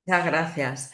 Muchas gracias.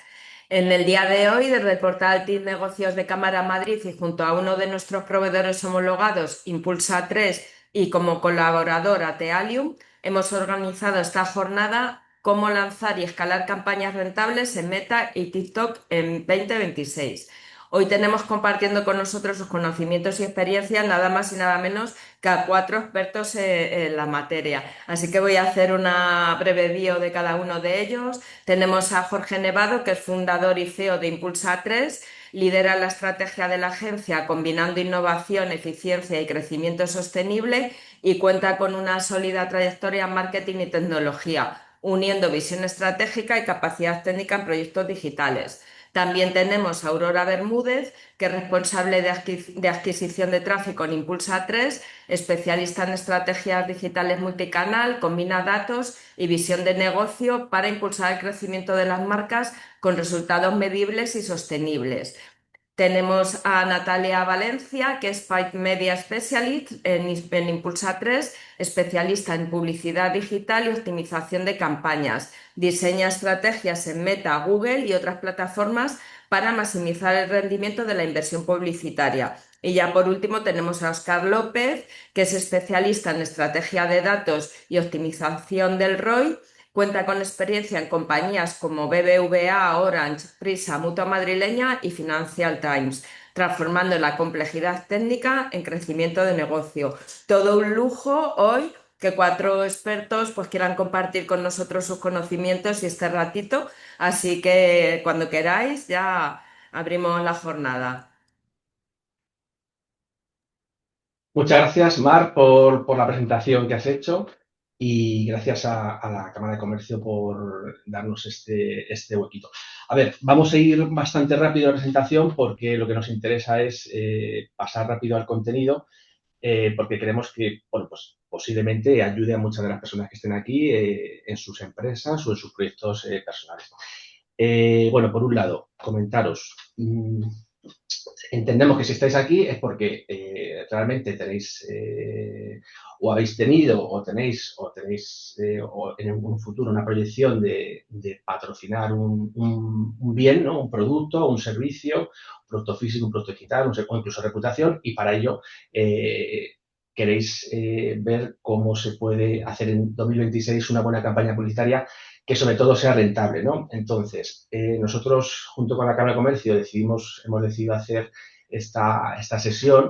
En el día de hoy, desde el portal TIC Negocios de Cámara Madrid y junto a uno de nuestros proveedores homologados, Impulsa 3, y como colaboradora Tealium, hemos organizado esta jornada Cómo lanzar y escalar campañas rentables en Meta y TikTok en 2026. Hoy tenemos compartiendo con nosotros sus conocimientos y experiencias nada más y nada menos que a cuatro expertos en la materia. Así que voy a hacer una breve bio de cada uno de ellos. Tenemos a Jorge Nevado, que es fundador y CEO de Impulsa 3, lidera la estrategia de la agencia combinando innovación, eficiencia y crecimiento sostenible y cuenta con una sólida trayectoria en marketing y tecnología, uniendo visión estratégica y capacidad técnica en proyectos digitales. También tenemos a Aurora Bermúdez, que es responsable de adquisición de tráfico en Impulsa 3, especialista en estrategias digitales multicanal, combina datos y visión de negocio para impulsar el crecimiento de las marcas con resultados medibles y sostenibles. Tenemos a Natalia Valencia, que es Paid Media Specialist en Impulsa 3, especialista en publicidad digital y optimización de campañas. Diseña estrategias en Meta, Google y otras plataformas para maximizar el rendimiento de la inversión publicitaria. Y ya por último tenemos a Óscar López, que es especialista en estrategia de datos y optimización del ROI. Cuenta con experiencia en compañías como BBVA, Orange, Prisa, Mutua Madrileña y Financial Times, transformando la complejidad técnica en crecimiento de negocio. Todo un lujo hoy que cuatro expertos pues quieran compartir con nosotros sus conocimientos y este ratito, así que cuando queráis ya abrimos la jornada. Muchas gracias, Mar, por la presentación que has hecho y gracias a la Cámara de Comercio por darnos este huequito. A ver, vamos a ir bastante rápido a la presentación porque lo que nos interesa es pasar rápido al contenido porque creemos que, bueno, pues posiblemente ayude a muchas de las personas que estén aquí en sus empresas o en sus proyectos personales. Bueno, por un lado, comentaros. Entendemos que si estáis aquí es porque realmente tenéis o habéis tenido o tenéis o en un futuro una proyección de patrocinar un bien, ¿no? Un producto, un servicio, un producto físico, un producto digital, o incluso reputación, y para ello queréis ver cómo se puede hacer en 2026 una buena campaña publicitaria que sobre todo sea rentable, ¿no? Entonces, nosotros junto con la Cámara de Comercio hemos decidido hacer esta sesión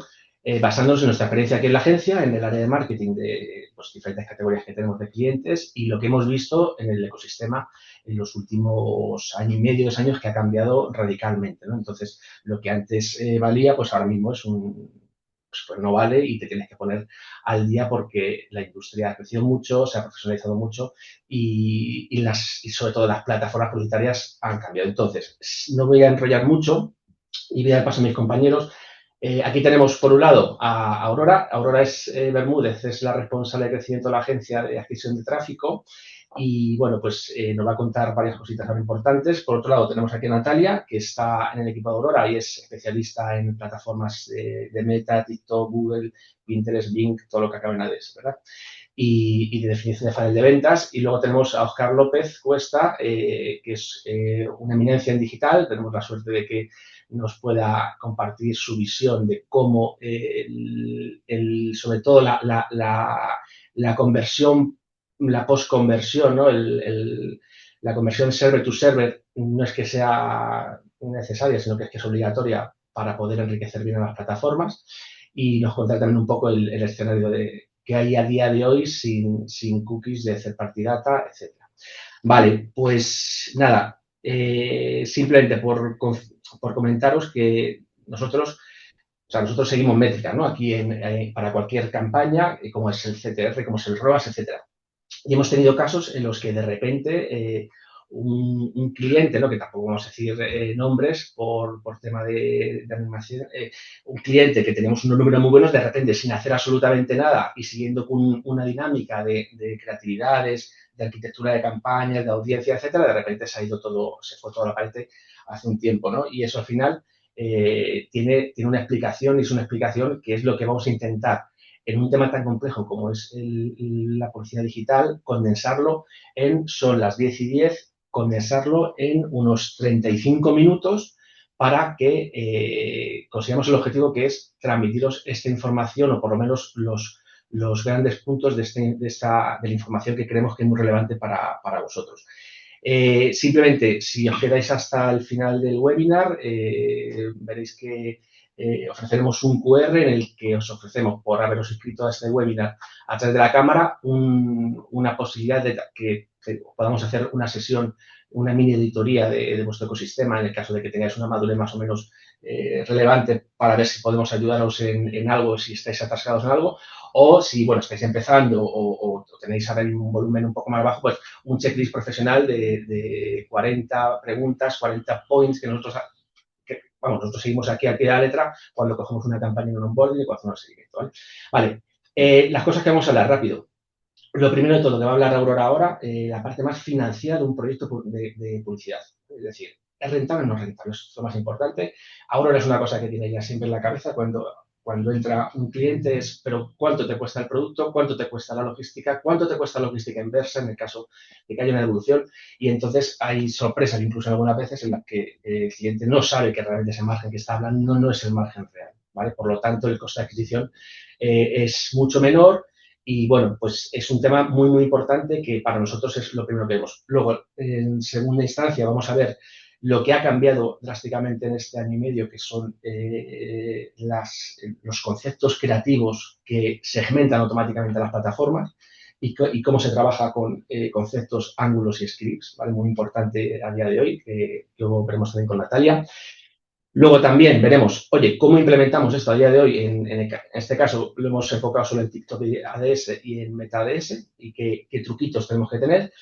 basándonos en nuestra experiencia aquí en la agencia, en el área de marketing de pues, diferentes categorías que tenemos de clientes y lo que hemos visto en el ecosistema en los últimos año y medio, 2 años, que ha cambiado radicalmente, ¿no? Entonces, lo que antes valía, pues ahora mismo pues no vale y te tienes que poner al día porque la industria ha crecido mucho, se ha profesionalizado mucho y sobre todo las plataformas publicitarias han cambiado. Entonces, no voy a enrollar mucho y voy a dar paso a mis compañeros. Aquí tenemos por un lado a Aurora. Aurora Bermúdez, es la responsable de crecimiento de la agencia de adquisición de tráfico y bueno, pues nos va a contar varias cositas muy importantes. Por otro lado tenemos aquí a Natalia, que está en el equipo de Aurora y es especialista en plataformas de Meta, TikTok, Google, Pinterest, Bing, todo lo que acabe en ADS, ¿verdad? Y de definición de funnel de ventas. Y luego tenemos a Óscar López Cuesta, que es una eminencia en digital. Tenemos la suerte de que nos pueda compartir su visión de cómo, sobre todo, la conversión, la post-conversión, ¿no? La conversión server to server no es que sea necesaria, sino que es obligatoria para poder enriquecer bien a las plataformas. Y nos contar también un poco el escenario que hay a día de hoy sin cookies de third party data, etcétera. Vale, pues nada, simplemente por comentaros que nosotros seguimos métricas, ¿no? Aquí para cualquier campaña, como es el CTR, como es el ROAS, etcétera. Y hemos tenido casos en los que de repente un cliente, ¿no? Que tampoco vamos a decir nombres por tema de animación, un cliente que teníamos unos números muy buenos, de repente sin hacer absolutamente nada y siguiendo con una dinámica de creatividades, de arquitectura de campañas, de audiencia, etcétera, de repente se fue toda la parte hace un tiempo, ¿no? Y eso al final tiene una explicación y es una explicación que es lo que vamos a intentar en un tema tan complejo como es la publicidad digital, condensarlo son las 10:10, condensarlo en unos 35 minutos para que consigamos el objetivo, que es transmitiros esta información, o por lo menos los grandes puntos de la información que creemos que es muy relevante para vosotros. Simplemente, si os quedáis hasta el final del webinar, veréis que ofreceremos un QR en el que os ofrecemos, por haberos inscrito a este webinar a través de la cámara, una posibilidad de que podamos hacer una sesión, una mini auditoría de vuestro ecosistema, en el caso de que tengáis una madurez más o menos relevante, para ver si podemos ayudaros en algo, si estáis atascados en algo, o si, bueno, estáis empezando o tenéis ahora un volumen un poco más bajo, pues un checklist profesional de 40 preguntas, 40 points que nosotros seguimos aquí al pie de la letra cuando cogemos una campaña en un onboarding y cuando hacemos seguimiento, ¿vale? Vale, las cosas que vamos a hablar rápido. Lo primero de todo, que va a hablar Aurora ahora, la parte más financiera de un proyecto de publicidad. Es decir, ¿es rentable o no es rentable? Eso es lo más importante. Aurora es una cosa que tiene ya siempre en la cabeza cuando entra un cliente, pero ¿cuánto te cuesta el producto? ¿Cuánto te cuesta la logística? ¿Cuánto te cuesta la logística inversa en el caso de que haya una devolución? Y entonces hay sorpresas, incluso algunas veces, en las que el cliente no sabe que realmente ese margen que está hablando no es el margen real, ¿vale? Por lo tanto, el coste de adquisición es mucho menor. Y bueno, pues es un tema muy, muy importante que para nosotros es lo primero que vemos. Luego, en segunda instancia, vamos a ver lo que ha cambiado drásticamente en este año y medio, que son los conceptos creativos que segmentan automáticamente las plataformas y cómo se trabaja con conceptos, ángulos y scripts, ¿vale? Muy importante a día de hoy, que luego veremos también con Natalia. Luego también veremos, oye, cómo implementamos esto a día de hoy. En este caso lo hemos enfocado solo en TikTok ADS y en Meta ADS y qué truquitos tenemos que tener.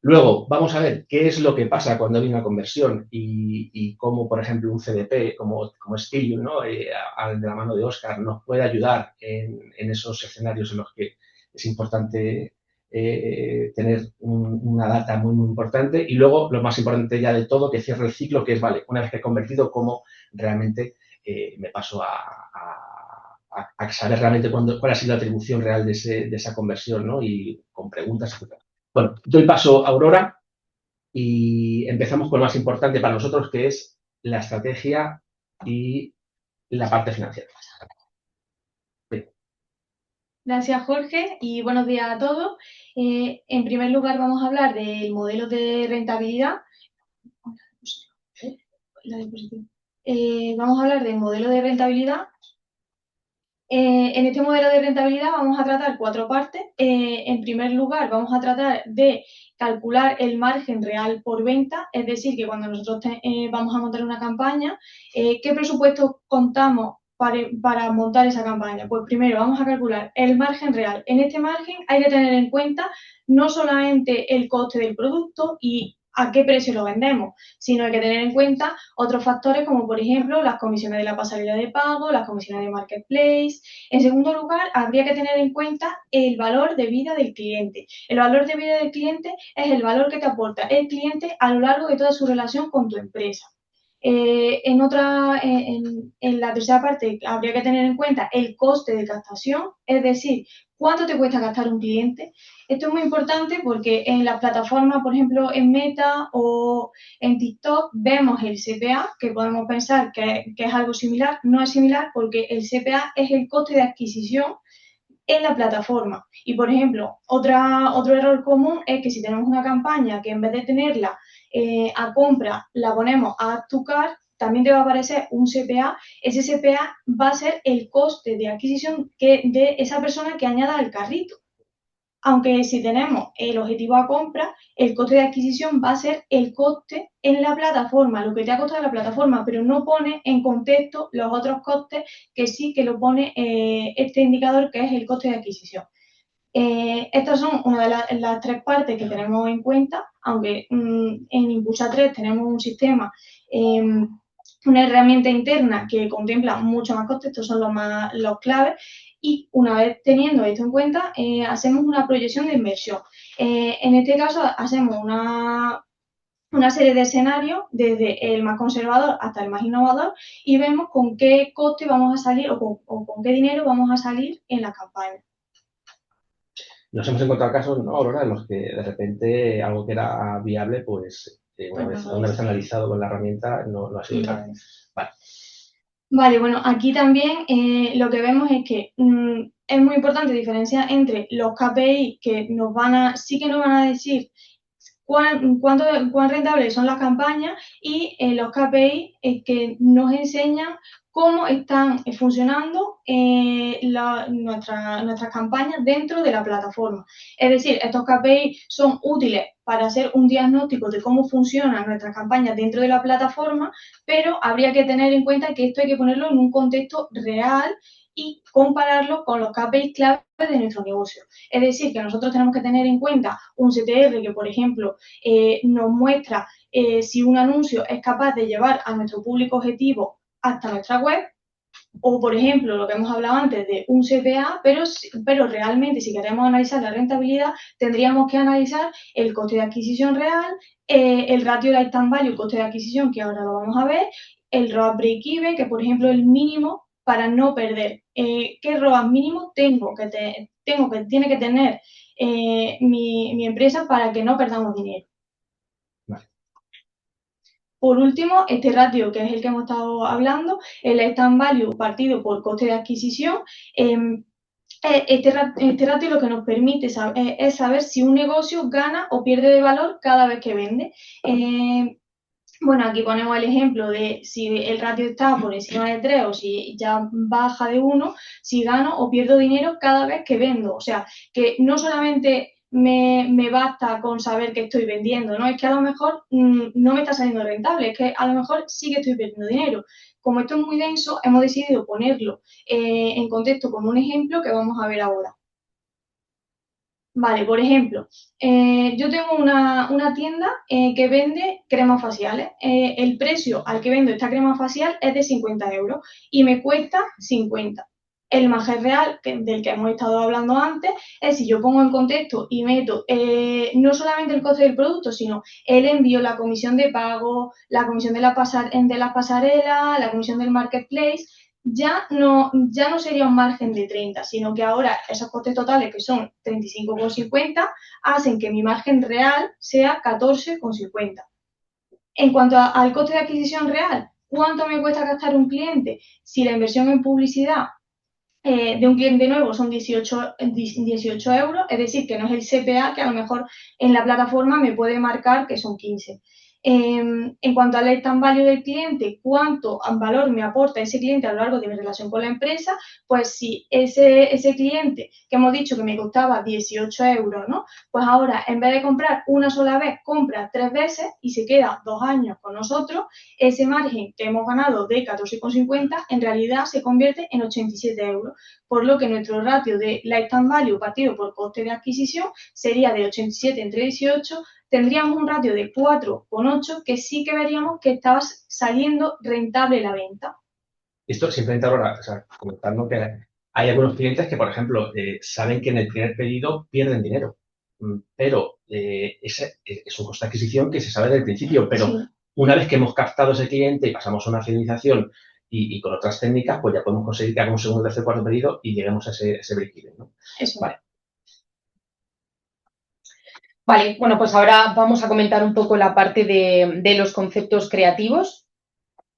Luego vamos a ver qué es lo que pasa cuando hay una conversión y cómo, por ejemplo, un CDP como Skillium, ¿no? De la mano de Oscar, nos puede ayudar en esos escenarios en los que es importante tener una data muy, muy importante. Y luego, lo más importante ya de todo, que cierre el ciclo, que es, vale, una vez que he convertido, cómo realmente me paso a saber realmente cuál ha sido la atribución real de esa conversión, ¿no? Y con preguntas, etc. Bueno, doy paso a Aurora y empezamos con lo más importante para nosotros, que es la estrategia y la parte financiera. Bien. Gracias, Jorge, y buenos días a todos. En primer lugar, vamos a hablar del modelo de rentabilidad. Vamos a hablar del modelo de rentabilidad. En este modelo de rentabilidad vamos a tratar 4 partes. En primer lugar, vamos a tratar de calcular el margen real por venta, es decir, que cuando nosotros vamos a montar una campaña, ¿qué presupuesto contamos para montar esa campaña? Pues primero vamos a calcular el margen real. En este margen hay que tener en cuenta no solamente el coste del producto y a qué precio lo vendemos, sino hay que tener en cuenta otros factores como, por ejemplo, las comisiones de la pasarela de pago, las comisiones de marketplace. En segundo lugar, habría que tener en cuenta el valor de vida del cliente. El valor de vida del cliente es el valor que te aporta el cliente a lo largo de toda su relación con tu empresa. En la tercera parte, habría que tener en cuenta el coste de captación, es decir, cuánto te cuesta captar un cliente. Esto es muy importante porque en las plataformas, por ejemplo, en Meta o en TikTok, vemos el CPA, que podemos pensar que es algo similar. No es similar porque el CPA es el coste de adquisición en la plataforma. Y, por ejemplo, otro error común es que si tenemos una campaña que en vez de tenerla a compra, la ponemos a Add to Cart, también te va a aparecer un CPA. Ese CPA va a ser el coste de adquisición de esa persona que añada al carrito. Aunque si tenemos el objetivo a compra, el coste de adquisición va a ser el coste en la plataforma, lo que te ha costado la plataforma, pero no pone en contexto los otros costes que sí que lo pone este indicador, que es el coste de adquisición. Estas son una de las 3 partes que tenemos en cuenta, aunque en Impulsa 3 tenemos un sistema, una herramienta interna que contempla mucho más costes. Estos son los claves. Y una vez teniendo esto en cuenta, hacemos una proyección de inversión. En este caso, hacemos una serie de escenarios, desde el más conservador hasta el más innovador, y vemos con qué coste vamos a salir o con qué dinero vamos a salir en la campaña. nos hemos encontrado casos, ¿no, Aurora, en los que de repente algo que era viable, pues una vez analizado con la herramienta, no ha sido viable. Vale. Vale, bueno, aquí también lo que vemos es que es muy importante diferenciar entre los KPI que sí que nos van a decir cuán rentables son las campañas y los KPI que nos enseñan cómo están funcionando nuestras campañas dentro de la plataforma. Es decir, estos KPI son útiles para hacer un diagnóstico de cómo funcionan nuestras campañas dentro de la plataforma, pero habría que tener en cuenta que esto hay que ponerlo en un contexto real y compararlo con los KPIs clave de nuestro negocio. Es decir, que nosotros tenemos que tener en cuenta un CTR que, por ejemplo, nos muestra si un anuncio es capaz de llevar a nuestro público objetivo hasta nuestra web, o, por ejemplo, lo que hemos hablado antes de un CPA, pero realmente si queremos analizar la rentabilidad, tendríamos que analizar el coste de adquisición real, el ratio lifetime value, coste de adquisición, que ahora lo vamos a ver, el ROAS break-even, que por ejemplo es el mínimo para no perder. ¿Qué ROAS mínimo tiene que tener mi empresa para que no perdamos dinero? Vale. Por último, este ratio, que es el que hemos estado hablando, el lifetime value partido por coste de adquisición. Este ratio lo que nos permite es saber si un negocio gana o pierde de valor cada vez que vende. Bueno, aquí ponemos el ejemplo de si el ratio está por encima de 3 o si ya baja de 1, si gano o pierdo dinero cada vez que vendo. O sea, que no solamente me basta con saber que estoy vendiendo, ¿no? Es que a lo mejor no me está saliendo rentable, es que a lo mejor sí que estoy perdiendo dinero. Como esto es muy denso, hemos decidido ponerlo en contexto con un ejemplo que vamos a ver ahora. Vale, por ejemplo, yo tengo una tienda que vende cremas faciales. El precio al que vendo esta crema facial es de 50 euros y me cuesta 50. El margen real del que hemos estado hablando antes es si yo pongo en contexto y meto no solamente el coste del producto, sino el envío, la comisión de pago, la comisión de las pasarelas, la comisión del marketplace. Ya no sería un margen de 30, sino que ahora esos costes totales, que son 35,50, hacen que mi margen real sea 14,50. En cuanto al coste de adquisición real, ¿cuánto me cuesta gastar un cliente? Si la inversión en publicidad de un cliente nuevo son 18 euros, es decir, que no es el CPA que a lo mejor en la plataforma me puede marcar que son 15. En cuanto al lifetime value del cliente, cuánto valor me aporta ese cliente a lo largo de mi relación con la empresa, pues si ese cliente que hemos dicho que me costaba 18 euros, ¿no? Pues ahora en vez de comprar una sola vez, compra 3 veces y se queda 2 años con nosotros, ese margen que hemos ganado de 14,50 en realidad se convierte en 87 euros, por lo que nuestro ratio de lifetime value partido por coste de adquisición sería de 87 entre 18, tendríamos un ratio de 4,8 que sí que veríamos que estaba saliendo rentable la venta. Esto simplemente ahora, o sea, comentando que hay algunos clientes que, por ejemplo, saben que en el primer pedido pierden dinero, pero ese es un coste de adquisición que se sabe desde el principio, pero sí, una vez que hemos captado ese cliente y pasamos a una fidelización y con otras técnicas, pues ya podemos conseguir que hagamos un segundo, tercer, cuarto pedido y lleguemos a ese break-even, ¿no? Eso. Vale. Vale, bueno, pues ahora vamos a comentar un poco la parte de los conceptos creativos,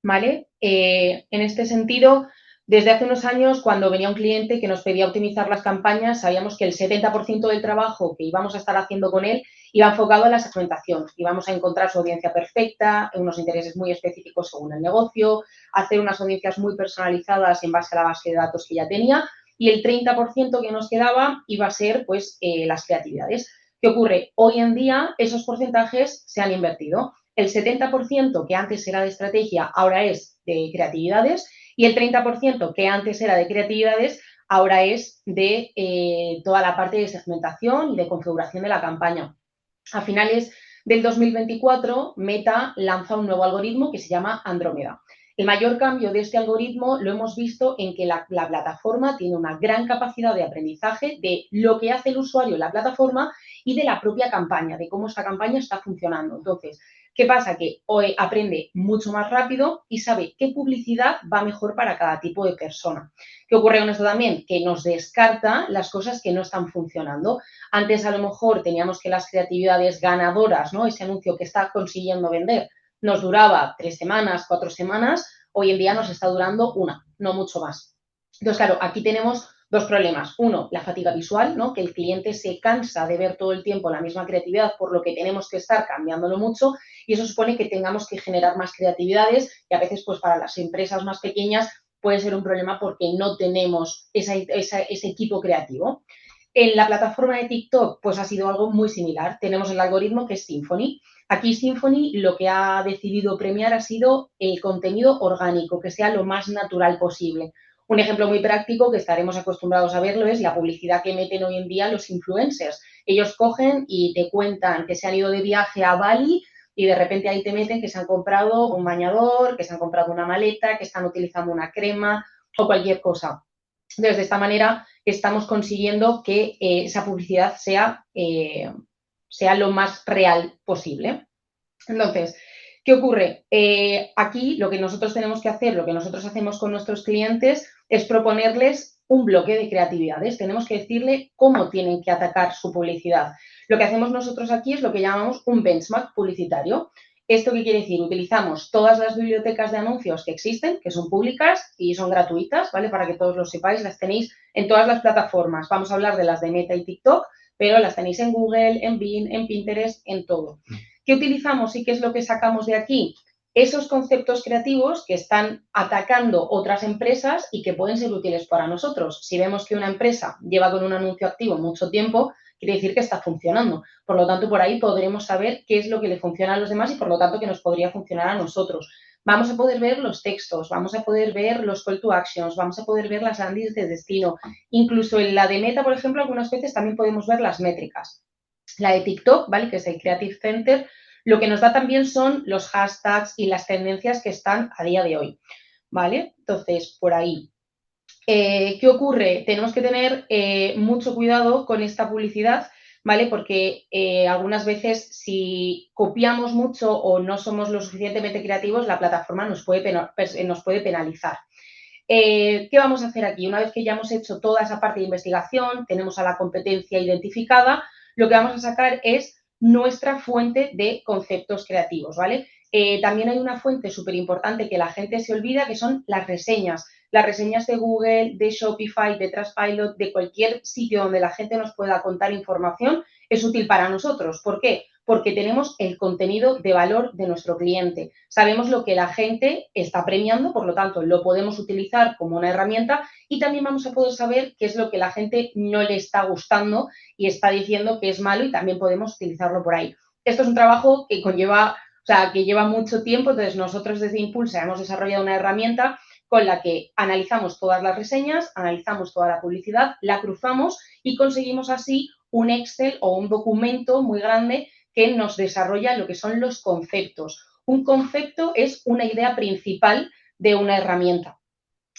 ¿vale? En este sentido, desde hace unos años, cuando venía un cliente que nos pedía optimizar las campañas, sabíamos que el 70% del trabajo que íbamos a estar haciendo con él iba enfocado a la segmentación. Íbamos a encontrar su audiencia perfecta, unos intereses muy específicos según el negocio, hacer unas audiencias muy personalizadas en base a la base de datos que ya tenía, y el 30% que nos quedaba iba a ser, pues, las creatividades. ¿Qué ocurre? Hoy en día esos porcentajes se han invertido. El 70% que antes era de estrategia ahora es de creatividades y el 30% que antes era de creatividades ahora es de toda la parte de segmentación y de configuración de la campaña. A finales del 2024, Meta lanza un nuevo algoritmo que se llama Andrómeda. El mayor cambio de este algoritmo lo hemos visto en que la plataforma tiene una gran capacidad de aprendizaje de lo que hace el usuario en la plataforma y de la propia campaña, de cómo esta campaña está funcionando. Entonces, ¿qué pasa? Que hoy aprende mucho más rápido y sabe qué publicidad va mejor para cada tipo de persona. ¿Qué ocurre con esto también? Que nos descarta las cosas que no están funcionando. Antes, a lo mejor, teníamos que las creatividades ganadoras, ¿no? Ese anuncio que está consiguiendo vender, nos duraba 3 semanas, 4 semanas, hoy en día nos está durando una, no mucho más. Entonces, claro, aquí tenemos dos problemas. Uno, la fatiga visual, ¿no? Que el cliente se cansa de ver todo el tiempo la misma creatividad, por lo que tenemos que estar cambiándolo mucho y eso supone que tengamos que generar más creatividades y a veces, pues para las empresas más pequeñas puede ser un problema porque no tenemos ese equipo creativo. En la plataforma de TikTok, pues ha sido algo muy similar. Tenemos el algoritmo que es Symphony. Aquí Symphony lo que ha decidido premiar ha sido el contenido orgánico, que sea lo más natural posible. Un ejemplo muy práctico que estaremos acostumbrados a verlo es la publicidad que meten hoy en día los influencers. Ellos cogen y te cuentan que se han ido de viaje a Bali y de repente ahí te meten que se han comprado un bañador, que se han comprado una maleta, que están utilizando una crema o cualquier cosa. Entonces, de esta manera estamos consiguiendo que esa publicidad sea lo más real posible. Entonces, ¿qué ocurre? Aquí lo que nosotros tenemos que hacer, lo que nosotros hacemos con nuestros clientes es proponerles un bloque de creatividades. Tenemos que decirle cómo tienen que atacar su publicidad. Lo que hacemos nosotros aquí es lo que llamamos un benchmark publicitario. ¿Esto qué quiere decir? Utilizamos todas las bibliotecas de anuncios que existen, que son públicas y son gratuitas, ¿vale? Para que todos lo sepáis, las tenéis en todas las plataformas. Vamos a hablar de las de Meta y TikTok, pero las tenéis en Google, en Bing, en Pinterest, en todo. ¿Qué utilizamos y qué es lo que sacamos de aquí? Esos conceptos creativos que están atacando otras empresas y que pueden ser útiles para nosotros. Si vemos que una empresa lleva con un anuncio activo mucho tiempo, quiere decir que está funcionando. Por lo tanto, por ahí podremos saber qué es lo que le funciona a los demás y, por lo tanto, que nos podría funcionar a nosotros. Vamos a poder ver los textos, vamos a poder ver los call to actions, vamos a poder ver las landings de destino. Incluso en la de Meta, por ejemplo, algunas veces también podemos ver las métricas. La de TikTok, ¿vale? Que es el Creative Center, lo que nos da también son los hashtags y las tendencias que están a día de hoy, ¿vale? Entonces, por ahí. ¿Qué ocurre? Tenemos que tener mucho cuidado con esta publicidad, ¿vale? Porque algunas veces si copiamos mucho o no somos lo suficientemente creativos, la plataforma nos puede penalizar. ¿Qué vamos a hacer aquí? Una vez que ya hemos hecho toda esa parte de investigación, tenemos a la competencia identificada, lo que vamos a sacar es nuestra fuente de conceptos creativos, ¿vale? También hay una fuente súper importante que la gente se olvida, que son las reseñas. Las reseñas de Google, de Shopify, de Trustpilot, de cualquier sitio donde la gente nos pueda contar información, es útil para nosotros. ¿Por qué? Porque tenemos el contenido de valor de nuestro cliente. Sabemos lo que la gente está premiando, por lo tanto, lo podemos utilizar como una herramienta y también vamos a poder saber qué es lo que la gente no le está gustando y está diciendo que es malo y también podemos utilizarlo por ahí. Esto es un trabajo que que lleva mucho tiempo, entonces nosotros desde Impulsa hemos desarrollado una herramienta con la que analizamos todas las reseñas, analizamos toda la publicidad, la cruzamos y conseguimos así un Excel o un documento muy grande que nos desarrolla lo que son los conceptos. Un concepto es una idea principal de una herramienta,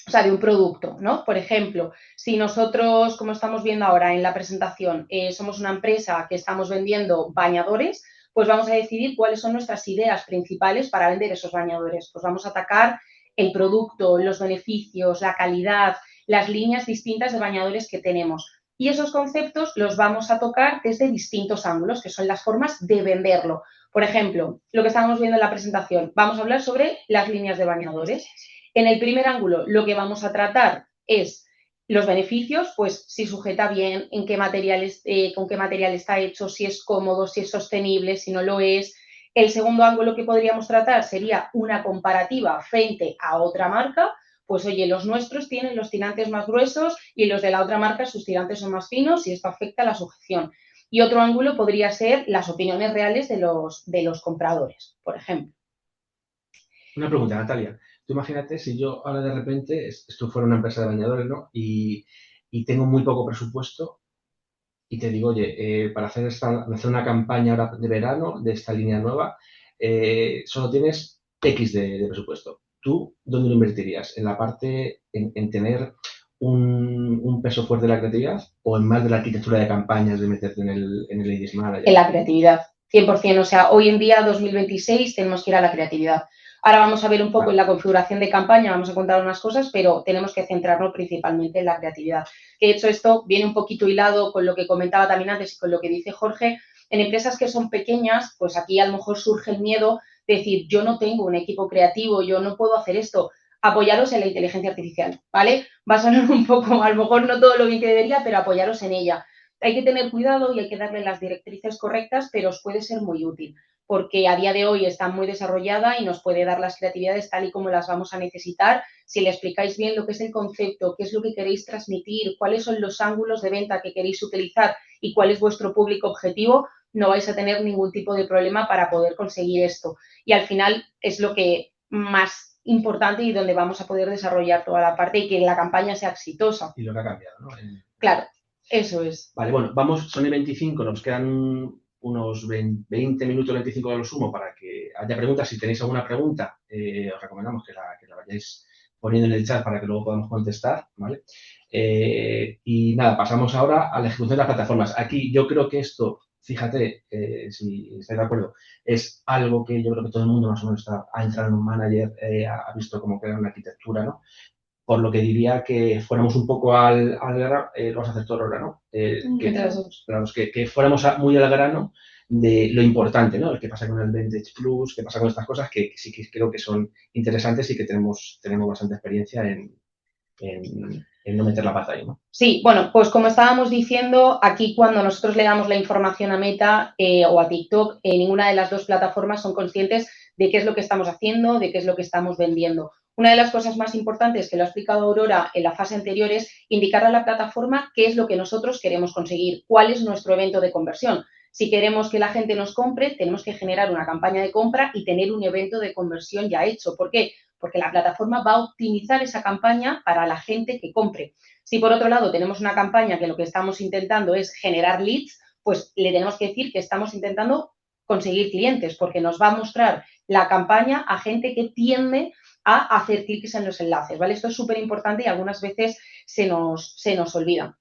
o sea, de un producto, ¿no? Por ejemplo, si nosotros, como estamos viendo ahora en la presentación, somos una empresa que estamos vendiendo bañadores, pues vamos a decidir cuáles son nuestras ideas principales para vender esos bañadores. Pues vamos a atacar el producto, los beneficios, la calidad, las líneas distintas de bañadores que tenemos. Y esos conceptos los vamos a tocar desde distintos ángulos, que son las formas de venderlo. Por ejemplo, lo que estábamos viendo en la presentación, vamos a hablar sobre las líneas de bañadores. En el primer ángulo, lo que vamos a tratar es los beneficios, pues si sujeta bien, con qué material está hecho, si es cómodo, si es sostenible, si no lo es. El segundo ángulo que podríamos tratar sería una comparativa frente a otra marca. Pues oye, los nuestros tienen los tirantes más gruesos y los de la otra marca sus tirantes son más finos y esto afecta a la sujeción. Y otro ángulo podría ser las opiniones reales de los compradores, por ejemplo. Una pregunta, Natalia. Tú imagínate si yo ahora de repente, esto fuera una empresa de bañadores, ¿no? Y tengo muy poco presupuesto y te digo, oye, para hacer una campaña ahora de verano de esta línea nueva, solo tienes X de presupuesto. ¿tú dónde lo invertirías? ¿En la parte, en tener un peso fuerte de la creatividad o en más de la arquitectura de campañas, de meterte en el Ladies Manager? En la creatividad, 100%. O sea, hoy en día, 2026, tenemos que ir a la creatividad. Ahora vamos a ver un poco en la configuración de campaña, vamos a contar unas cosas, pero tenemos que centrarnos principalmente en la creatividad. De hecho, esto viene un poquito hilado con lo que comentaba también antes y con lo que dice Jorge. En empresas que son pequeñas, pues aquí a lo mejor surge el miedo de decir, yo no tengo un equipo creativo, yo no puedo hacer esto. Apoyaros en la inteligencia artificial, ¿vale? Va a sonar un poco, a lo mejor no todo lo bien que debería, pero apoyaros en ella. Hay que tener cuidado y hay que darle las directrices correctas, pero os puede ser muy útil, porque a día de hoy está muy desarrollada y nos puede dar las creatividades tal y como las vamos a necesitar. Si le explicáis bien lo que es el concepto, qué es lo que queréis transmitir, cuáles son los ángulos de venta que queréis utilizar y cuál es vuestro público objetivo, no vais a tener ningún tipo de problema para poder conseguir esto. Y al final es lo que más importante y donde vamos a poder desarrollar toda la parte y que la campaña sea exitosa. Y lo que ha cambiado, ¿no? Claro, eso es. Vale, bueno, vamos, son y 25, nos quedan unos 20 minutos, 25 a lo sumo para que haya preguntas. Si tenéis alguna pregunta, os recomendamos que la vayáis poniendo en el chat para que luego podamos contestar, ¿vale? Y nada, pasamos ahora a la ejecución de las plataformas. Aquí yo creo que esto, fíjate, si estáis de acuerdo, es algo que yo creo que todo el mundo más o menos ha entrado en un manager, ha visto cómo crear una arquitectura, ¿no? Por lo que diría que fuéramos un poco al grano, lo vas a hacer todo ahora, ¿no? Que fuéramos muy al grano de lo importante, ¿no? ¿Qué pasa con el Vintage Plus? ¿Qué pasa con estas cosas? Que sí que creo que son interesantes y que tenemos bastante experiencia en no meter la pata ahí, ¿no? Sí, bueno, pues como estábamos diciendo, aquí cuando nosotros le damos la información a Meta o a TikTok, ninguna de las dos plataformas son conscientes de qué es lo que estamos haciendo, de qué es lo que estamos vendiendo. Una de las cosas más importantes que lo ha explicado Aurora en la fase anterior es indicar a la plataforma qué es lo que nosotros queremos conseguir, cuál es nuestro evento de conversión. Si queremos que la gente nos compre, tenemos que generar una campaña de compra y tener un evento de conversión ya hecho. ¿Por qué? Porque la plataforma va a optimizar esa campaña para la gente que compre. Si por otro lado tenemos una campaña que lo que estamos intentando es generar leads, pues le tenemos que decir que estamos intentando conseguir clientes, porque nos va a mostrar la campaña a gente que tiende a hacer clics en los enlaces, ¿vale? Esto es súper importante y algunas veces se nos olvida.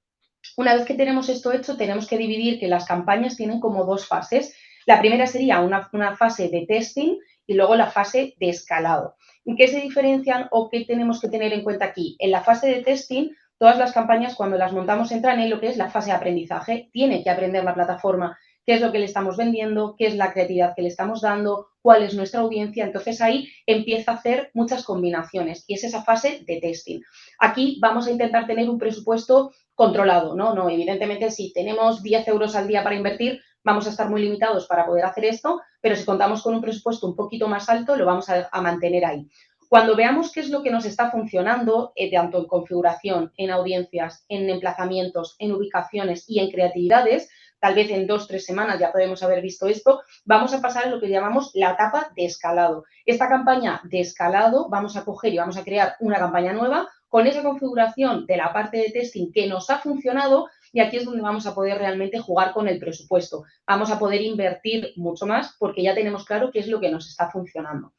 Una vez que tenemos esto hecho, tenemos que dividir que las campañas tienen como dos fases. La primera sería una fase de testing y luego la fase de escalado. ¿En qué se diferencian o qué tenemos que tener en cuenta aquí? En la fase de testing, todas las campañas cuando las montamos entran en lo que es la fase de aprendizaje. Tiene que aprender la plataforma qué es lo que le estamos vendiendo, qué es la creatividad que le estamos dando, cuál es nuestra audiencia. Entonces ahí empieza a hacer muchas combinaciones y es esa fase de testing. Aquí vamos a intentar tener un presupuesto controlado, ¿no? No, evidentemente, si tenemos 10 euros al día para invertir, vamos a estar muy limitados para poder hacer esto, pero si contamos con un presupuesto un poquito más alto, lo vamos a mantener ahí. Cuando veamos qué es lo que nos está funcionando, tanto en configuración, en audiencias, en emplazamientos, en ubicaciones y en creatividades, tal vez en 2 o 3 semanas ya podemos haber visto esto, vamos a pasar a lo que llamamos la etapa de escalado. Esta campaña de escalado vamos a coger y vamos a crear una campaña nueva con esa configuración de la parte de testing que nos ha funcionado y aquí es donde vamos a poder realmente jugar con el presupuesto. Vamos a poder invertir mucho más porque ya tenemos claro qué es lo que nos está funcionando.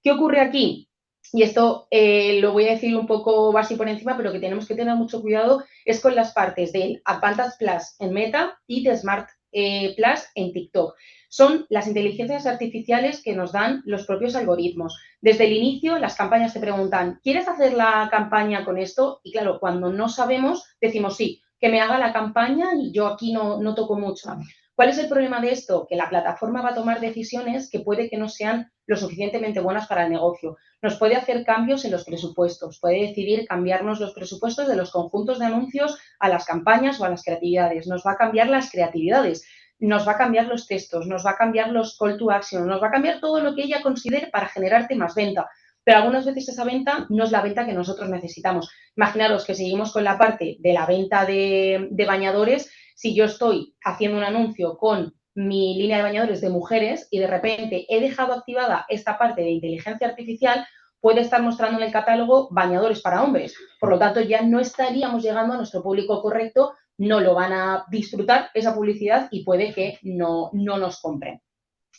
¿Qué ocurre aquí? Y esto lo voy a decir un poco así por encima, pero que tenemos que tener mucho cuidado es con las partes del Advantage Plus en Meta y de Smart Plus en TikTok. Son las inteligencias artificiales que nos dan los propios algoritmos. Desde el inicio, las campañas te preguntan, ¿quieres hacer la campaña con esto? Y claro, cuando no sabemos, decimos sí, que me haga la campaña y yo aquí no toco mucho. ¿Cuál es el problema de esto? Que la plataforma va a tomar decisiones que puede que no sean lo suficientemente buenas para el negocio. Nos puede hacer cambios en los presupuestos, puede decidir cambiarnos los presupuestos de los conjuntos de anuncios a las campañas o a las creatividades. Nos va a cambiar las creatividades, nos va a cambiar los textos, nos va a cambiar los call to action, nos va a cambiar todo lo que ella considere para generarte más venta. Pero algunas veces esa venta no es la venta que nosotros necesitamos. Imaginaros que seguimos con la parte de la venta de bañadores. Si yo estoy haciendo un anuncio con mi línea de bañadores de mujeres y de repente he dejado activada esta parte de inteligencia artificial, puede estar mostrando en el catálogo bañadores para hombres. Por lo tanto, ya no estaríamos llegando a nuestro público correcto, no lo van a disfrutar esa publicidad y puede que no nos compren.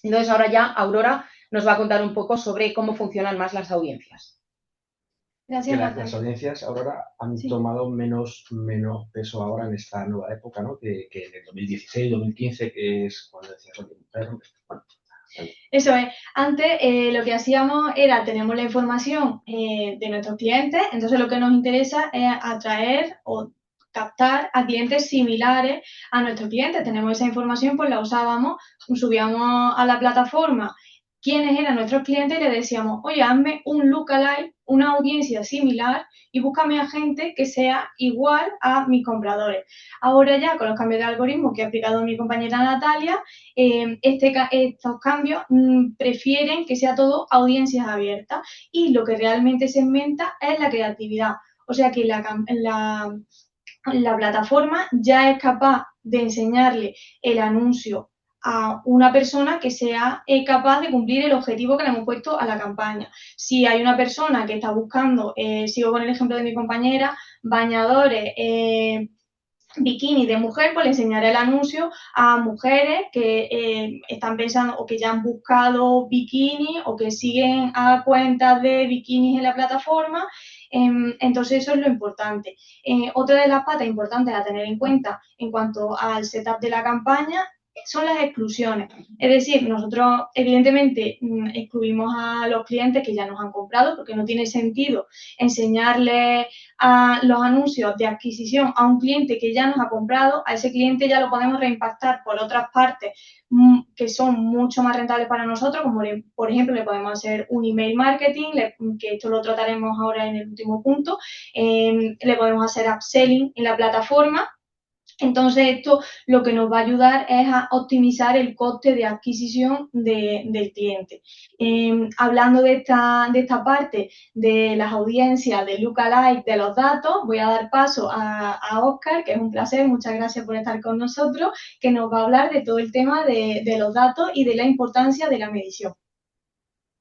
Entonces, ahora ya Aurora nos va a contar un poco sobre cómo funcionan más las audiencias. Gracias, que las Natalia. audiencias, Aurora, han Sí. tomado menos peso ahora en esta nueva época, ¿no? Que en el 2016, 2015, que es cuando decías, oye, mujer, bueno, Eso es. Antes lo que hacíamos era, tenemos la información de nuestros clientes, entonces lo que nos interesa es atraer o captar a clientes similares a nuestros clientes. Tenemos esa información, pues la usábamos, subíamos a la plataforma quiénes eran nuestros clientes y le decíamos, oye, hazme un lookalike, una audiencia similar y búscame a gente que sea igual a mis compradores. Ahora ya, con los cambios de algoritmo que ha aplicado mi compañera Natalia, estos cambios prefieren que sea todo audiencias abiertas y lo que realmente segmenta es la creatividad. O sea que la plataforma ya es capaz de enseñarle el anuncio a una persona que sea capaz de cumplir el objetivo que le hemos puesto a la campaña. Si hay una persona que está buscando, sigo con el ejemplo de mi compañera, bañadores, bikini de mujer, pues le enseñaré el anuncio a mujeres que están pensando o que ya han buscado bikini o que siguen a cuentas de bikinis en la plataforma. Entonces eso es lo importante. Otra de las patas importantes a tener en cuenta en cuanto al setup de la campaña son las exclusiones. Es decir, nosotros evidentemente excluimos a los clientes que ya nos han comprado porque no tiene sentido enseñarles a los anuncios de adquisición a un cliente que ya nos ha comprado, a ese cliente ya lo podemos reimpactar por otras partes que son mucho más rentables para nosotros, como por ejemplo le podemos hacer un email marketing, que esto lo trataremos ahora en el último punto, le podemos hacer upselling en la plataforma. Entonces, esto lo que nos va a ayudar es a optimizar el coste de adquisición del cliente. Hablando de esta parte de las audiencias, de lookalike, de los datos, voy a dar paso a Oscar, que es un placer, muchas gracias por estar con nosotros, que nos va a hablar de todo el tema de los datos y de la importancia de la medición.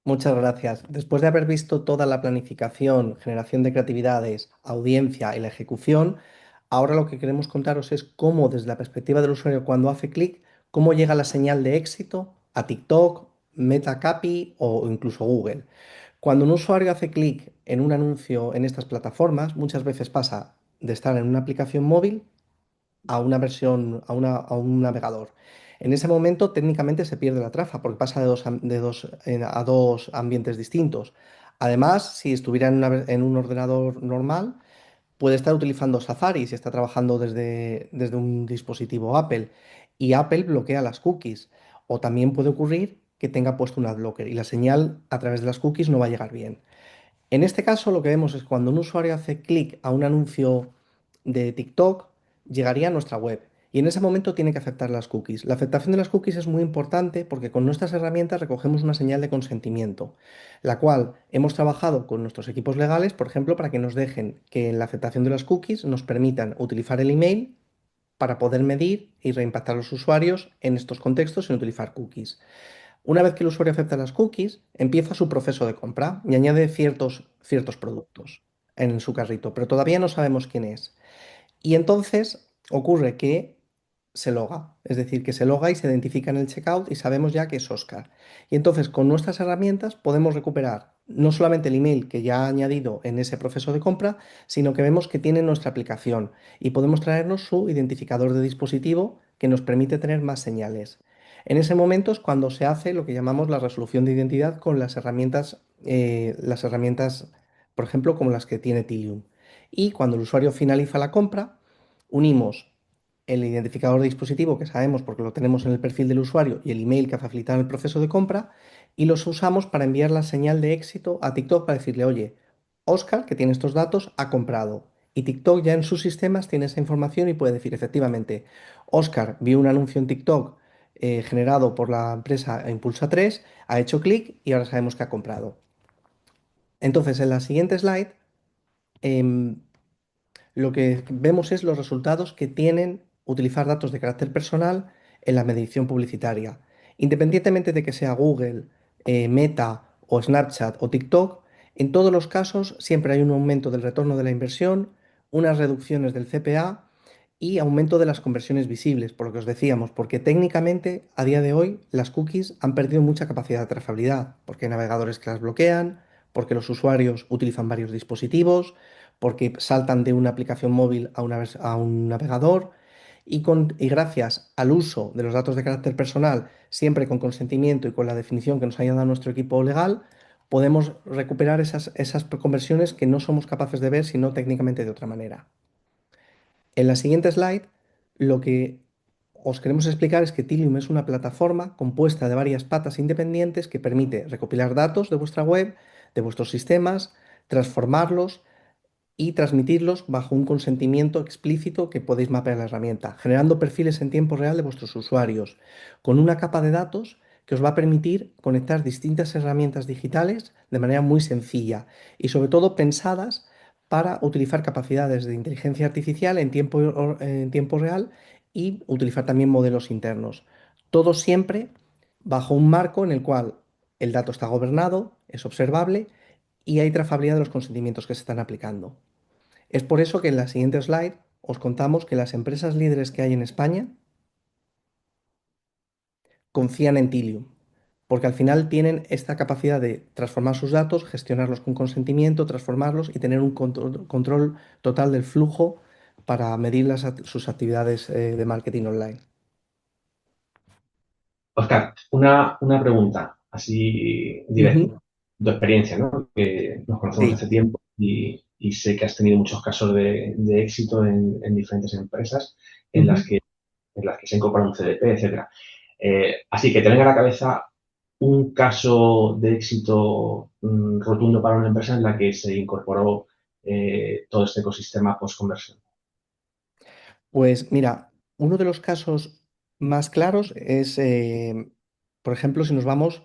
Muchas gracias. Después de haber visto toda la planificación, generación de creatividades, audiencia y la ejecución, ahora lo que queremos contaros es cómo, desde la perspectiva del usuario cuando hace clic, cómo llega la señal de éxito a TikTok, Meta Capi o incluso Google. Cuando un usuario hace clic en un anuncio en estas plataformas, muchas veces pasa de estar en una aplicación móvil a una versión, a un navegador. En ese momento técnicamente se pierde la traza porque pasa a dos ambientes distintos. Además, si estuviera en un ordenador normal, puede estar utilizando Safari si está trabajando desde un dispositivo Apple y Apple bloquea las cookies. O también puede ocurrir que tenga puesto un adblocker y la señal a través de las cookies no va a llegar bien. En este caso, lo que vemos es cuando un usuario hace clic a un anuncio de TikTok, llegaría a nuestra web. Y en ese momento tiene que aceptar las cookies. La aceptación de las cookies es muy importante porque con nuestras herramientas recogemos una señal de consentimiento, la cual hemos trabajado con nuestros equipos legales, por ejemplo, para que nos dejen que en la aceptación de las cookies nos permitan utilizar el email para poder medir y reimpactar a los usuarios en estos contextos sin utilizar cookies. Una vez que el usuario acepta las cookies, empieza su proceso de compra y añade ciertos productos en su carrito, pero todavía no sabemos quién es. Y entonces ocurre que se loga, es decir, que se loga y se identifica en el checkout y sabemos ya que es Oscar. Y entonces con nuestras herramientas podemos recuperar no solamente el email que ya ha añadido en ese proceso de compra, sino que vemos que tiene nuestra aplicación y podemos traernos su identificador de dispositivo que nos permite tener más señales. En ese momento es cuando se hace lo que llamamos la resolución de identidad con las herramientas, por ejemplo, como las que tiene Tilium. Y cuando el usuario finaliza la compra, unimos el identificador de dispositivo que sabemos porque lo tenemos en el perfil del usuario y el email que ha facilitado el proceso de compra y los usamos para enviar la señal de éxito a TikTok para decirle, oye, Oscar, que tiene estos datos, ha comprado. Y TikTok ya en sus sistemas tiene esa información y puede decir, efectivamente, Oscar vio un anuncio en TikTok generado por la empresa Impulsa 3, ha hecho clic y ahora sabemos que ha comprado. Entonces, en la siguiente slide, em, lo que vemos es los resultados que tienen utilizar datos de carácter personal en la medición publicitaria. Independientemente de que sea Google, Meta o Snapchat o TikTok, en todos los casos siempre hay un aumento del retorno de la inversión, unas reducciones del CPA y aumento de las conversiones visibles, por lo que os decíamos, porque técnicamente a día de hoy las cookies han perdido mucha capacidad de trazabilidad, porque hay navegadores que las bloquean, porque los usuarios utilizan varios dispositivos, porque saltan de una aplicación móvil a un navegador y gracias al uso de los datos de carácter personal, siempre con consentimiento y con la definición que nos haya dado nuestro equipo legal, podemos recuperar esas conversiones que no somos capaces de ver sino técnicamente de otra manera. En la siguiente slide, lo que os queremos explicar es que Tilium es una plataforma compuesta de varias patas independientes que permite recopilar datos de vuestra web, de vuestros sistemas, transformarlos y transmitirlos bajo un consentimiento explícito que podéis mapear en la herramienta, generando perfiles en tiempo real de vuestros usuarios, con una capa de datos que os va a permitir conectar distintas herramientas digitales de manera muy sencilla y sobre todo pensadas para utilizar capacidades de inteligencia artificial en tiempo real y utilizar también modelos internos. Todo siempre bajo un marco en el cual el dato está gobernado, es observable y hay trazabilidad de los consentimientos que se están aplicando. Es por eso que en la siguiente slide os contamos que las empresas líderes que hay en España confían en Tilium, porque al final tienen esta capacidad de transformar sus datos, gestionarlos con consentimiento, transformarlos y tener un control total del flujo para medir sus actividades de marketing online. Oscar, una pregunta así directa. Ujú. Tu experiencia, ¿no? Que nos conocemos Sí. hace tiempo y sé que has tenido muchos casos de éxito en diferentes empresas en las Ujú. que, en las que se incorpora un CDP, etcétera. Así que te venga a la cabeza un caso de éxito rotundo para una empresa en la que se incorporó todo este ecosistema post-conversión. Pues mira, uno de los casos más claros es, por ejemplo, si nos vamos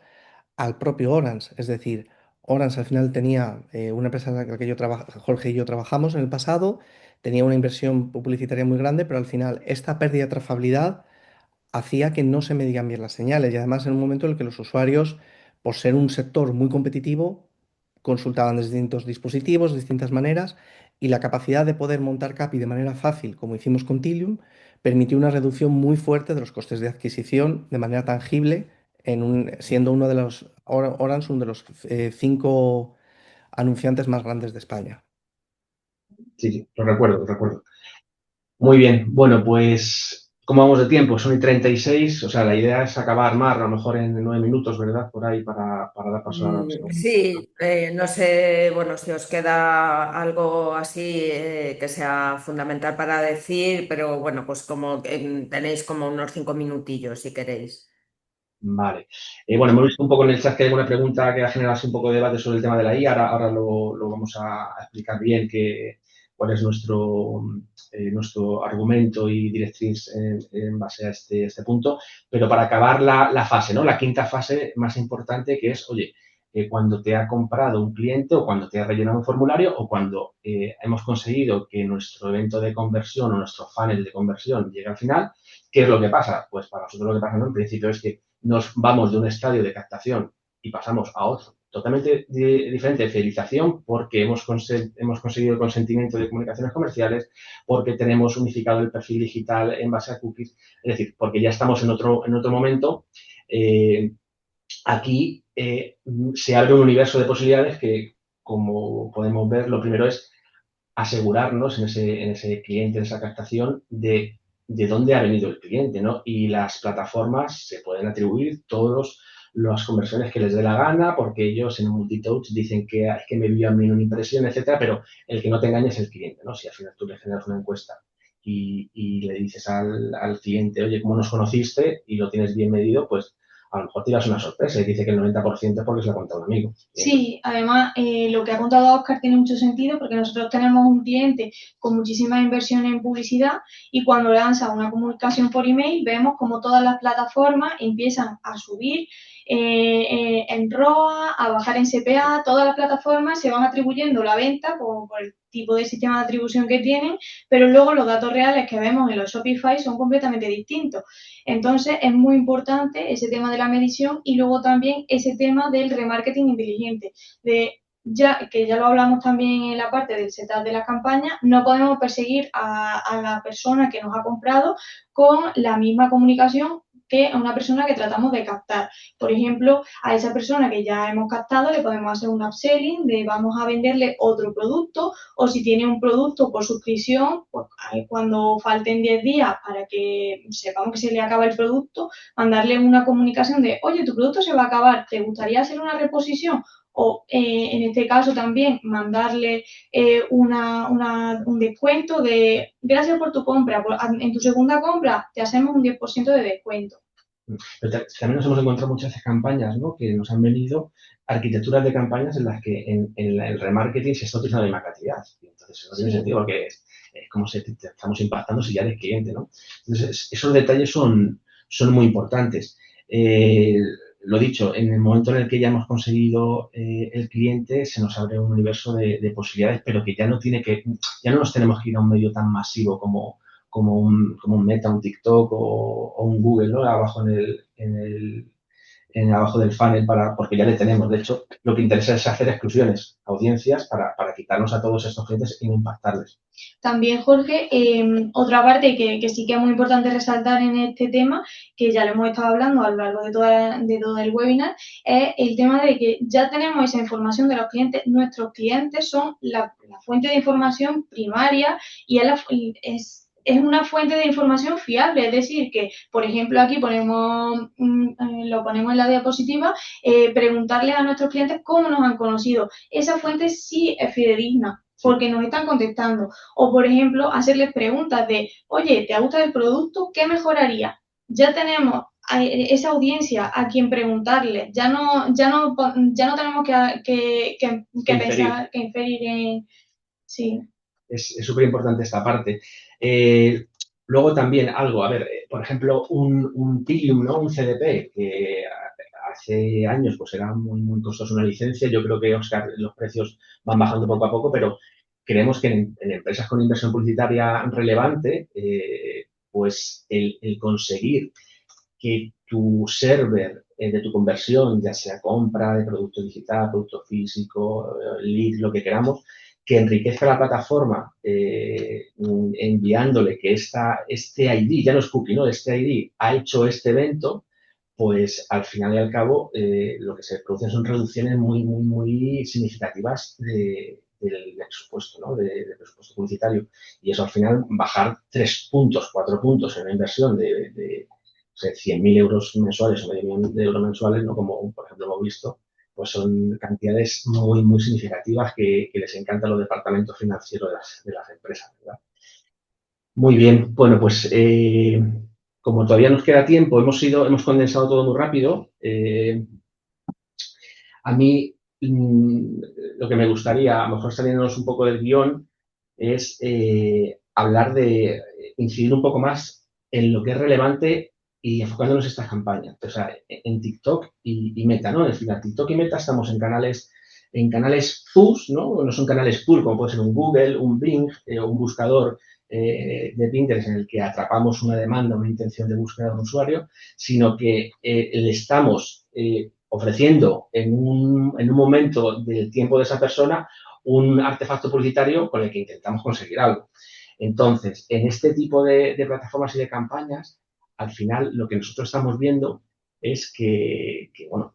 al propio Orange. Es decir, Orange al final tenía una empresa en la que Jorge y yo trabajamos en el pasado, tenía una inversión publicitaria muy grande, pero al final esta pérdida de trazabilidad hacía que no se medían bien las señales y además en un momento en el que los usuarios, por ser un sector muy competitivo, consultaban distintos dispositivos, de distintas maneras y la capacidad de poder montar CAPI de manera fácil, como hicimos con Tilium, permitió una reducción muy fuerte de los costes de adquisición de manera tangible, siendo uno de los Orange uno de los 5 anunciantes más grandes de España. Sí, sí, lo recuerdo, lo recuerdo. Muy bien, bueno, pues, ¿cómo vamos de tiempo? Son y 36, o sea, la idea es acabar más, a lo mejor en 9 minutos, ¿verdad? Por ahí para dar paso a la segunda. Sí, no sé, bueno, si os queda algo así que sea fundamental para decir, pero bueno, pues como tenéis como unos 5 minutillos si queréis. Vale. Bueno, hemos visto un poco en el chat que hay alguna pregunta que ha generado así un poco de debate sobre el tema de la IA. Ahora lo vamos a explicar bien cuál es nuestro argumento y directriz en base a este punto. Pero para acabar la fase, ¿no? La quinta fase más importante que es, oye, cuando te ha comprado un cliente o cuando te ha rellenado un formulario o cuando hemos conseguido que nuestro evento de conversión o nuestro funnel de conversión llegue al final, ¿qué es lo que pasa? Pues para nosotros lo que pasa, ¿no? En principio es que nos vamos de un estadio de captación y pasamos a otro totalmente diferente de fidelización porque hemos conseguido el consentimiento de comunicaciones comerciales, porque tenemos unificado el perfil digital en base a cookies, es decir, porque ya estamos en otro momento. Aquí se abre un universo de posibilidades que, como podemos ver, lo primero es asegurarnos en ese cliente, en esa captación, de dónde ha venido el cliente, ¿no? Y las plataformas se pueden atribuir todas las conversiones que les dé la gana, porque ellos en un multitouch dicen que me envían bien una impresión, etcétera, pero el que no te engaña es el cliente, ¿no? Si al final tú le generas una encuesta y le dices al cliente, oye, ¿cómo nos conociste? Y lo tienes bien medido, pues a lo mejor tiras una sorpresa y dice que el 90% es porque se lo ha contado un amigo. Sí, además lo que ha contado Oscar tiene mucho sentido porque nosotros tenemos un cliente con muchísima inversión en publicidad y cuando lanza una comunicación por email vemos como todas las plataformas empiezan a subir en ROA, a bajar en CPA, todas las plataformas se van atribuyendo la venta por el tipo de sistema de atribución que tienen, pero luego los datos reales que vemos en los Shopify son completamente distintos. Entonces, es muy importante ese tema de la medición y luego también ese tema del remarketing inteligente, que ya lo hablamos también en la parte del setup de la campaña, no podemos perseguir a la persona que nos ha comprado con la misma comunicación que a una persona que tratamos de captar. Por ejemplo, a esa persona que ya hemos captado le podemos hacer un upselling de vamos a venderle otro producto, o si tiene un producto por suscripción, pues cuando falten 10 días para que sepamos que se le acaba el producto, mandarle una comunicación de, oye, tu producto se va a acabar, ¿te gustaría hacer una reposición? O en este caso también mandarle un descuento de gracias por tu compra, en tu segunda compra te hacemos un 10% de descuento. Pero también nos hemos encontrado muchas veces campañas, ¿no? Que nos han venido arquitecturas de campañas en las que en el remarketing se está utilizando la misma creatividad. Y entonces eso no tiene sentido porque es como si te estamos impactando si ya eres cliente, ¿no? Entonces esos detalles son muy importantes. Lo dicho, en el momento en el que ya hemos conseguido el cliente, se nos abre un universo de posibilidades, pero que ya no nos tenemos que ir a un medio tan masivo como un Meta, un TikTok o un Google, ¿no? Abajo abajo del funnel porque ya le tenemos. De hecho, lo que interesa es hacer exclusiones, audiencias, para quitarnos a todos estos clientes y no impactarles. También, Jorge, otra parte que sí que es muy importante resaltar en este tema, que ya lo hemos estado hablando a lo largo de todo el webinar, es el tema de que ya tenemos esa información de los clientes. Nuestros clientes son la fuente de información primaria y es una fuente de información fiable, es decir, que, por ejemplo, aquí lo ponemos en la diapositiva, preguntarles a nuestros clientes cómo nos han conocido. Esa fuente sí es fidedigna, porque nos están contestando. O, por ejemplo, hacerles preguntas de, oye, ¿te gusta el producto? ¿Qué mejoraría? Ya tenemos a esa audiencia a quien preguntarle. Ya no tenemos que pensar, que inferir en... Sí. Es súper importante esta parte. Luego también algo, por ejemplo, un Tilium, ¿no? Un CDP, que hace años pues era muy, muy costoso una licencia. Yo creo que, Oscar, los precios van bajando poco a poco, pero creemos que en empresas con inversión publicitaria relevante, pues el conseguir que tu server de tu conversión, ya sea compra de producto digital, producto físico, lead, lo que queramos, que enriquezca la plataforma enviándole que este ID, ya no es cookie, ¿no? Este ID ha hecho este evento, pues al final y al cabo lo que se producen son reducciones muy, muy, muy significativas del presupuesto, ¿no? Del presupuesto publicitario. Y eso al final bajar 3 puntos, 4 puntos en una inversión de 100.000 euros mensuales o medio millón de euros mensuales, ¿no? Como por ejemplo hemos visto, pues son cantidades muy, muy significativas que les encanta a los departamentos financieros de las empresas, ¿verdad? Muy bien, bueno, pues como todavía nos queda tiempo, hemos condensado todo muy rápido. A mí lo que me gustaría, a lo mejor saliéndonos un poco del guión, es hablar incidir un poco más en lo que es relevante y enfocándonos en estas campañas. O sea, en TikTok y Meta, ¿no? Es decir, en TikTok y Meta estamos en canales push, ¿no? No son canales pull, como puede ser un Google, un Bing o un buscador de Pinterest en el que atrapamos una demanda, una intención de búsqueda de un usuario, sino que le estamos ofreciendo en un momento del tiempo de esa persona un artefacto publicitario con el que intentamos conseguir algo. Entonces, en este tipo de plataformas y de campañas, al final lo que nosotros estamos viendo es que bueno,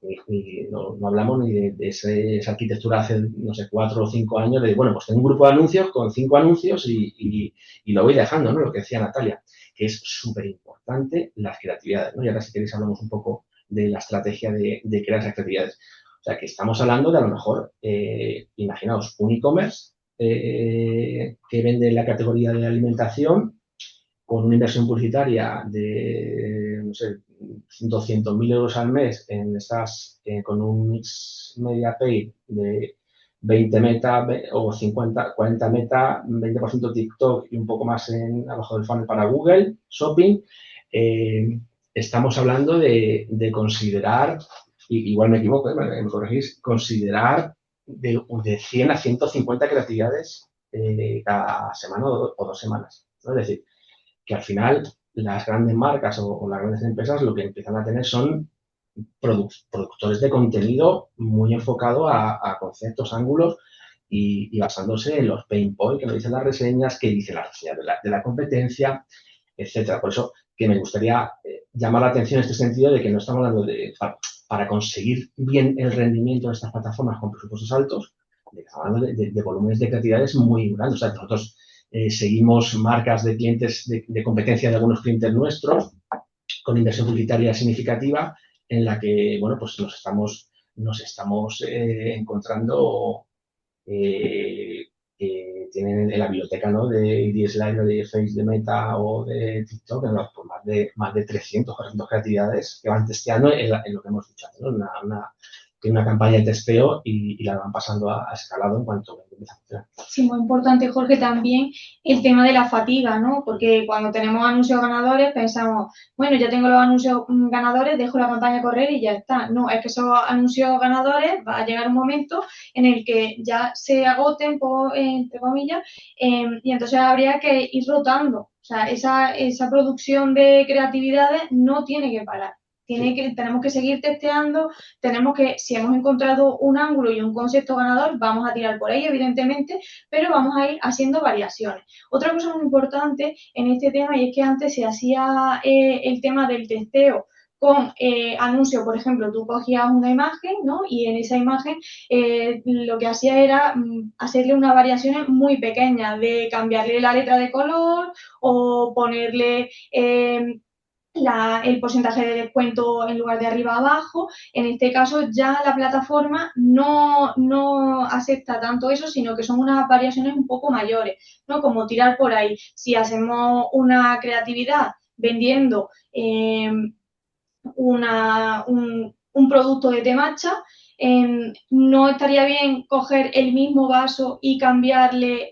no hablamos ni de esa arquitectura hace, no sé, 4 o 5 años, de, bueno, pues tengo un grupo de anuncios con 5 anuncios y lo voy dejando, ¿no? Lo que decía Natalia, que es súper importante las creatividades, ¿no? Y ahora si queréis hablamos un poco de la estrategia de crear esas creatividades. O sea, que estamos hablando de a lo mejor, imaginaos, un e-commerce que vende la categoría de alimentación con una inversión publicitaria de, no sé, 200.000 euros al mes con un mix media pay de 20 meta o 50, 40 meta, 20% TikTok y un poco más abajo del funnel para Google Shopping. Estamos hablando de considerar, igual me equivoco, me corregís, considerar de 100 a 150 creatividades cada semana o 2 semanas, ¿no? Es decir, que al final las grandes marcas o las grandes empresas lo que empiezan a tener son productores de contenido muy enfocado a conceptos, ángulos y basándose en los pain points que nos dicen las reseñas, que dicen las reseñas de la competencia. etcétera. Por eso que me gustaría llamar la atención en este sentido de que no estamos hablando para conseguir bien el rendimiento de estas plataformas con presupuestos altos, estamos hablando de volúmenes de cantidades muy grandes. O sea, nosotros seguimos marcas de clientes de competencia de algunos clientes nuestros con inversión publicitaria significativa en la que, bueno, pues nos estamos encontrando que tienen en la biblioteca, ¿no? De DSLine o de Face de Meta o de TikTok, ¿no? Pues más de 300, 400 creatividades que van testeando en lo que hemos dicho, ¿no? Tiene una campaña de testeo y la van pasando a escalado en cuanto empieza a funcionar. Sí, muy importante, Jorge, también el tema de la fatiga, ¿no? Porque cuando tenemos anuncios ganadores pensamos, bueno, ya tengo los anuncios ganadores, dejo la campaña correr y ya está. No, es que esos anuncios ganadores va a llegar un momento en el que ya se agoten, entre comillas, y entonces habría que ir rotando. O sea, esa producción de creatividades no tiene que parar. Tenemos que seguir testeando, si hemos encontrado un ángulo y un concepto ganador, vamos a tirar por ahí, evidentemente, pero vamos a ir haciendo variaciones. Otra cosa muy importante en este tema, y es que antes se hacía el tema del testeo con anuncios, por ejemplo, tú cogías una imagen, ¿no? Y en esa imagen lo que hacía era hacerle unas variaciones muy pequeñas, de cambiarle la letra de color o ponerle el porcentaje de descuento en lugar de arriba a abajo. En este caso ya la plataforma no acepta tanto eso, sino que son unas variaciones un poco mayores, ¿no? Como tirar por ahí. Si hacemos una creatividad vendiendo un producto de té matcha, no estaría bien coger el mismo vaso y cambiarle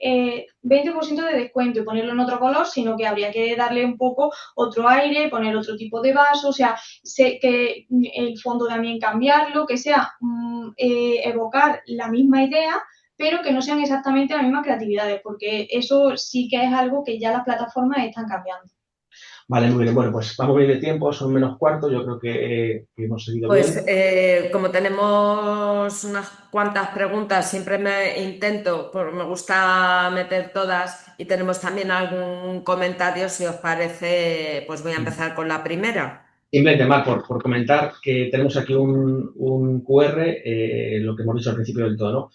20% de descuento y ponerlo en otro color, sino que habría que darle un poco otro aire, poner otro tipo de vaso, o sea, que el fondo también cambiarlo, que sea evocar la misma idea, pero que no sean exactamente las mismas creatividades, porque eso sí que es algo que ya las plataformas están cambiando. Vale, muy bien. Bueno, pues vamos bien de tiempo, son menos cuarto. Yo creo que hemos seguido bien. Pues como tenemos unas cuantas preguntas, siempre me intento, me gusta meter todas y tenemos también algún comentario, si os parece, pues voy a empezar con la primera. Simplemente, Mar, por comentar que tenemos aquí un QR, lo que hemos dicho al principio del todo, ¿no?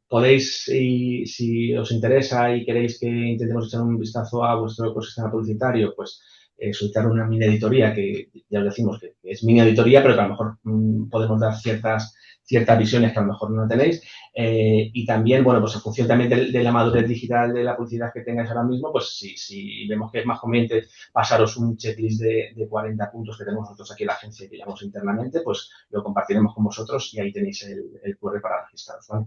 Podéis, si os interesa y queréis que intentemos echar un vistazo a vuestro ecosistema publicitario, pues solicitar una mini auditoría, que ya os decimos que es mini auditoría, pero que a lo mejor podemos dar ciertas visiones que a lo mejor no tenéis. Y también, bueno, pues en función también de la madurez digital de la publicidad que tengáis ahora mismo, pues si vemos que es más conveniente pasaros un checklist de 40 puntos que tenemos nosotros aquí en la agencia y que llamamos internamente, pues lo compartiremos con vosotros y ahí tenéis el QR para registraros, ¿vale?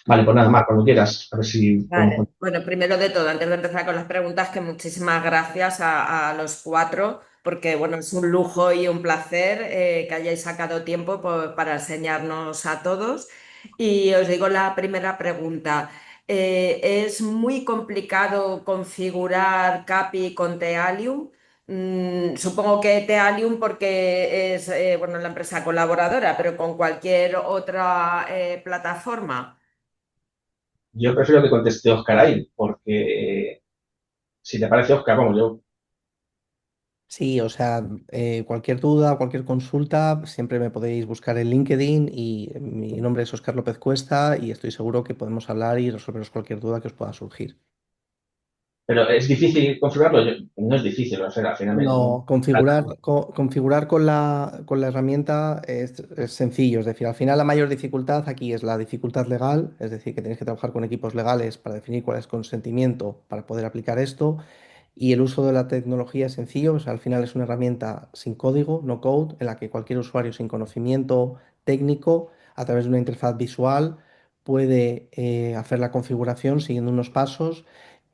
Vale, pues nada más, cuando quieras, a ver si podemos... Vale, bueno, primero de todo, antes de empezar con las preguntas, que muchísimas gracias a los cuatro, porque bueno, es un lujo y un placer que hayáis sacado tiempo para enseñarnos a todos. Y os digo la primera pregunta. ¿Es muy complicado configurar CAPI con Tealium? Supongo que Tealium porque es bueno, la empresa colaboradora, pero con cualquier otra plataforma. Yo prefiero que conteste Oscar ahí, porque si te parece, Oscar, vamos, yo... Sí, o sea, cualquier duda, cualquier consulta, siempre me podéis buscar en LinkedIn y mi nombre es Óscar López Cuesta y estoy seguro que podemos hablar y resolveros cualquier duda que os pueda surgir. Pero es difícil configurarlo, no es difícil, o sea, al final No, configurar con la herramienta es sencillo, es decir, al final la mayor dificultad aquí es la dificultad legal, es decir, que tenéis que trabajar con equipos legales para definir cuál es el consentimiento para poder aplicar esto. Y el uso de la tecnología es sencillo, o sea, al final es una herramienta sin código, no code, en la que cualquier usuario sin conocimiento técnico, a través de una interfaz visual, puede hacer la configuración siguiendo unos pasos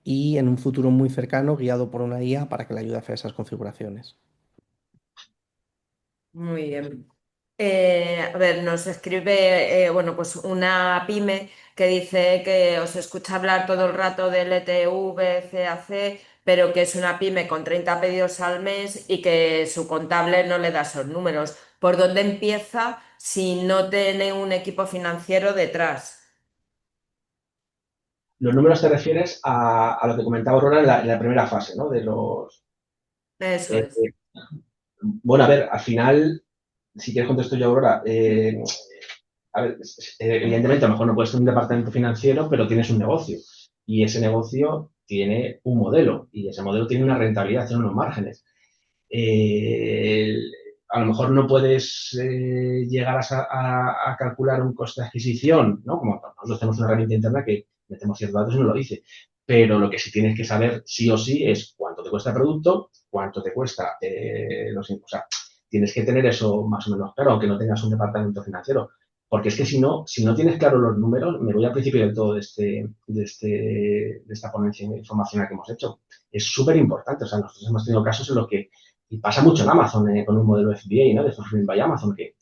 y en un futuro muy cercano guiado por una IA para que le ayude a hacer esas configuraciones. Muy bien. A ver, nos escribe, bueno, pues una pyme que dice que os escucha hablar todo el rato del ETV, CAC, pero que es una pyme con 30 pedidos al mes y que su contable no le da esos números. ¿Por dónde empieza si no tiene un equipo financiero detrás? Los números te refieres a lo que comentaba Aurora en la primera fase, ¿no? De los... Eso eh, es. bueno, a ver, al final, si quieres contesto yo, Aurora, a ver, evidentemente a lo mejor no puedes tener un departamento financiero, pero tienes un negocio. Y ese negocio tiene un modelo y ese modelo tiene una rentabilidad, tiene unos márgenes. Eh, a lo mejor no puedes llegar a calcular un coste de adquisición, ¿no? Como nosotros tenemos una herramienta interna que metemos ciertos datos y no lo dice. Pero lo que sí tienes que saber sí o sí es cuánto te cuesta el producto, cuánto te cuesta o sea, tienes que tener eso más o menos claro, aunque no tengas un departamento financiero. Porque es que si no tienes claro los números, me voy al principio del todo de esta ponencia informacional que hemos hecho. Es súper importante. O sea, nosotros hemos tenido casos en los que y pasa mucho en Amazon con un modelo FBA, ¿no? De Fulfillment by Amazon, que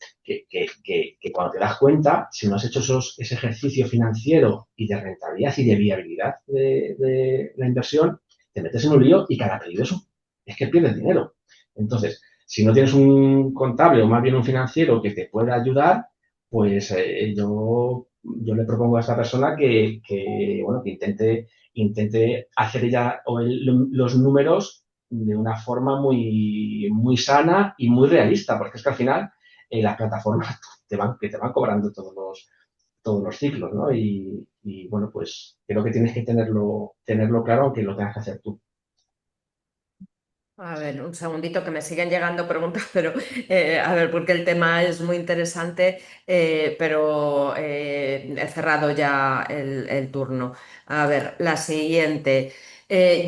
cuando te das cuenta, si no has hecho ese ejercicio financiero y de rentabilidad y de viabilidad de la inversión, te metes en un lío y cada pedido es que pierdes dinero. Entonces, si no tienes un contable o más bien un financiero que te pueda ayudar, pues yo le propongo a esta persona bueno, que intente hacer ella o los números de una forma muy sana y muy realista, porque es que al final las plataformas que te van cobrando todos los ciclos, ¿no? Bueno, pues creo que tienes que tenerlo claro, aunque lo tengas que hacer tú. A ver, un segundito que me siguen llegando preguntas, pero a ver, porque el tema es muy interesante, pero he cerrado ya el turno. A ver, la siguiente.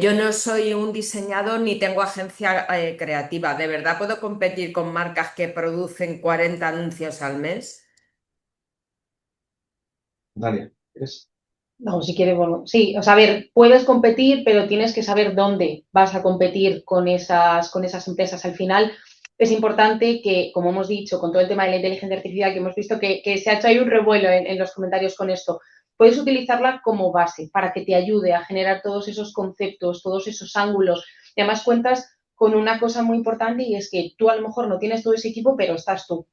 Yo no soy un diseñador ni tengo agencia creativa. ¿De verdad puedo competir con marcas que producen 40 anuncios al mes? Dale, ¿es? No, si quieres, bueno, sí, o sea, a ver, puedes competir, pero tienes que saber dónde vas a competir con esas empresas. Al final es importante que, como hemos dicho, con todo el tema de la inteligencia artificial, que hemos visto que se ha hecho ahí un revuelo en los comentarios con esto, puedes utilizarla como base para que te ayude a generar todos esos conceptos, todos esos ángulos. Y además cuentas con una cosa muy importante y es que tú a lo mejor no tienes todo ese equipo, pero estás tú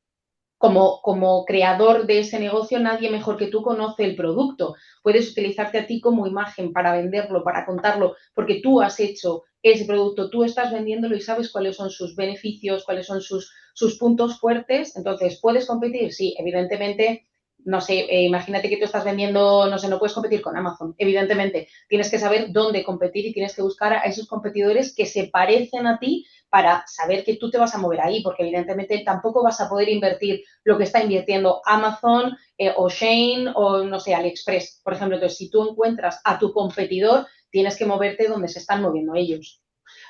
como creador de ese negocio, nadie mejor que tú conoce el producto. Puedes utilizarte a ti como imagen para venderlo, para contarlo, porque tú has hecho ese producto, tú estás vendiéndolo y sabes cuáles son sus beneficios, cuáles son sus puntos fuertes. Entonces, ¿puedes competir? Sí, evidentemente. No sé, imagínate que tú estás vendiendo, no sé, no puedes competir con Amazon, evidentemente. Tienes que saber dónde competir y tienes que buscar a esos competidores que se parecen a ti para saber que tú te vas a mover ahí, porque evidentemente tampoco vas a poder invertir lo que está invirtiendo Amazon o Shane o, no sé, AliExpress, por ejemplo. Entonces, si tú encuentras a tu competidor, tienes que moverte donde se están moviendo ellos.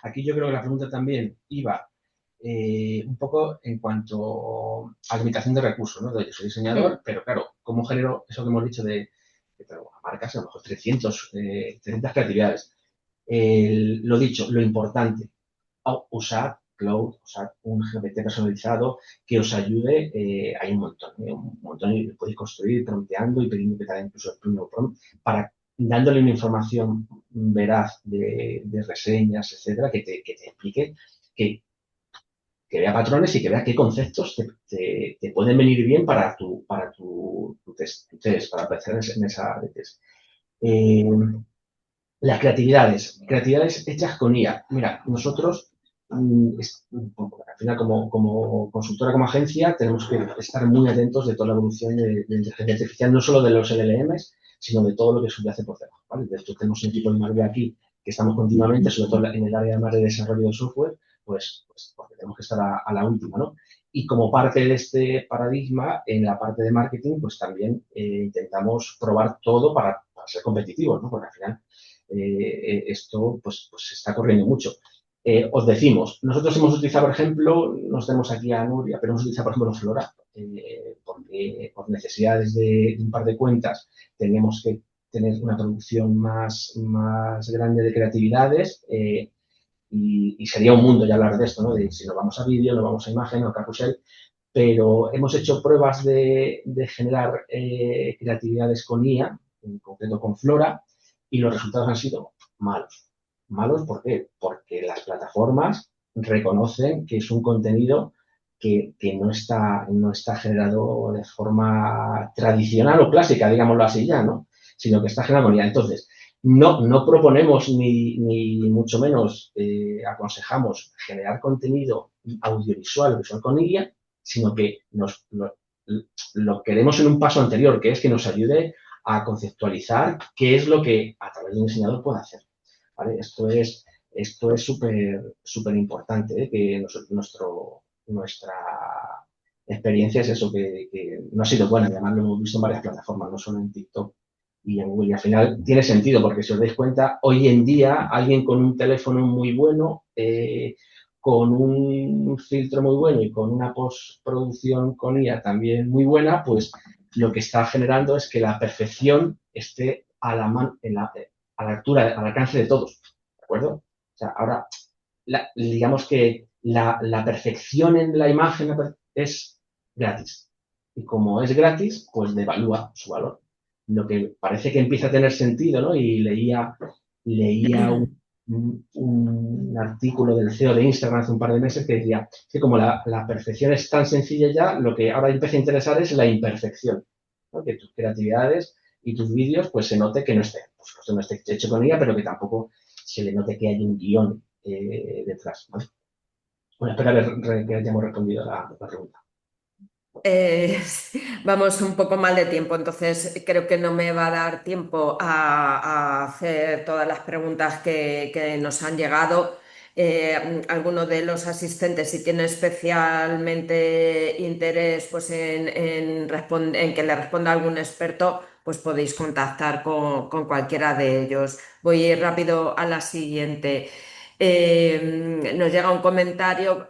Aquí yo creo que la pregunta también iba un poco en cuanto a limitación de recursos, ¿no? Yo soy diseñador, pero claro, ¿cómo genero eso que hemos dicho de marcas, a lo mejor 300 creatividades? Lo dicho, lo importante, usar Cloud, usar un GPT personalizado que os ayude, hay un montón, y podéis construir prompteando y pidiendo que te haga incluso el primer prompt para dándole una información veraz de reseñas, etcétera, que te explique, que, que vea patrones y que vea qué conceptos te pueden venir bien para tu test, para aparecer en esa de test. Eh, las creatividades hechas con IA. Mira, nosotros, al final, como consultora, como agencia, tenemos que estar muy atentos de toda la evolución de inteligencia artificial, no solo de los LLMs, sino de todo lo que subyace por debajo. ¿Vale? De hecho, tenemos un equipo de Marvel aquí que estamos continuamente, sobre todo en el área más de desarrollo de software, pues porque tenemos que estar a la última, ¿no? Y como parte de este paradigma, en la parte de marketing, pues también intentamos probar todo para ser competitivos, ¿no? Porque al final esto pues se está corriendo mucho. Os decimos, nosotros hemos utilizado, por ejemplo, nos tenemos aquí a Nuria, pero hemos utilizado, por ejemplo, Flora, porque por necesidades de un par de cuentas tenemos que tener una producción más grande de creatividades y sería un mundo ya hablar de esto, ¿no? De si nos vamos a vídeo, nos vamos a imagen o carrusel, pero hemos hecho pruebas de generar creatividades con IA, en concreto con Flora, y los resultados han sido malos. ¿Malos por qué? Porque las plataformas reconocen que es un contenido que no está generado de forma tradicional o clásica, digámoslo así ya, ¿no? Sino que está generado con IA. Entonces, No proponemos ni mucho menos aconsejamos generar contenido audiovisual o visual con IA, sino que lo queremos en un paso anterior, que es que nos ayude a conceptualizar qué es lo que a través de un diseñador puede hacer. ¿Vale? Esto es súper importante, que nuestra experiencia es eso, que no ha sido buena. Además, lo hemos visto en varias plataformas, no solo en TikTok y en Google. Y al final tiene sentido, porque si os dais cuenta, hoy en día alguien con un teléfono muy bueno, con un filtro muy bueno y con una postproducción con IA también muy buena, pues lo que está generando es que la perfección esté a la altura, al alcance de todos. ¿De acuerdo? O sea, ahora, digamos que la perfección en la imagen es gratis. Y como es gratis, pues devalúa su valor. Lo que parece que empieza a tener sentido, ¿no? Y leía un artículo del CEO de Instagram hace un par de meses que decía que como la perfección es tan sencilla ya, lo que ahora empieza a interesar es la imperfección, ¿no? Que tus creatividades y tus vídeos pues se note que no esté, pues, que no esté hecho con ella, pero que tampoco se le note que hay un guión detrás, ¿vale? Bueno, espero que hayamos respondido a la pregunta. Eh, Vamos un poco mal de tiempo, entonces creo que no me va a dar tiempo a hacer todas las preguntas que nos han llegado. Alguno de los asistentes, si tiene especialmente interés pues, en que le responda algún experto, pues podéis contactar con cualquiera de ellos. Voy a ir rápido a la siguiente. Nos llega un comentario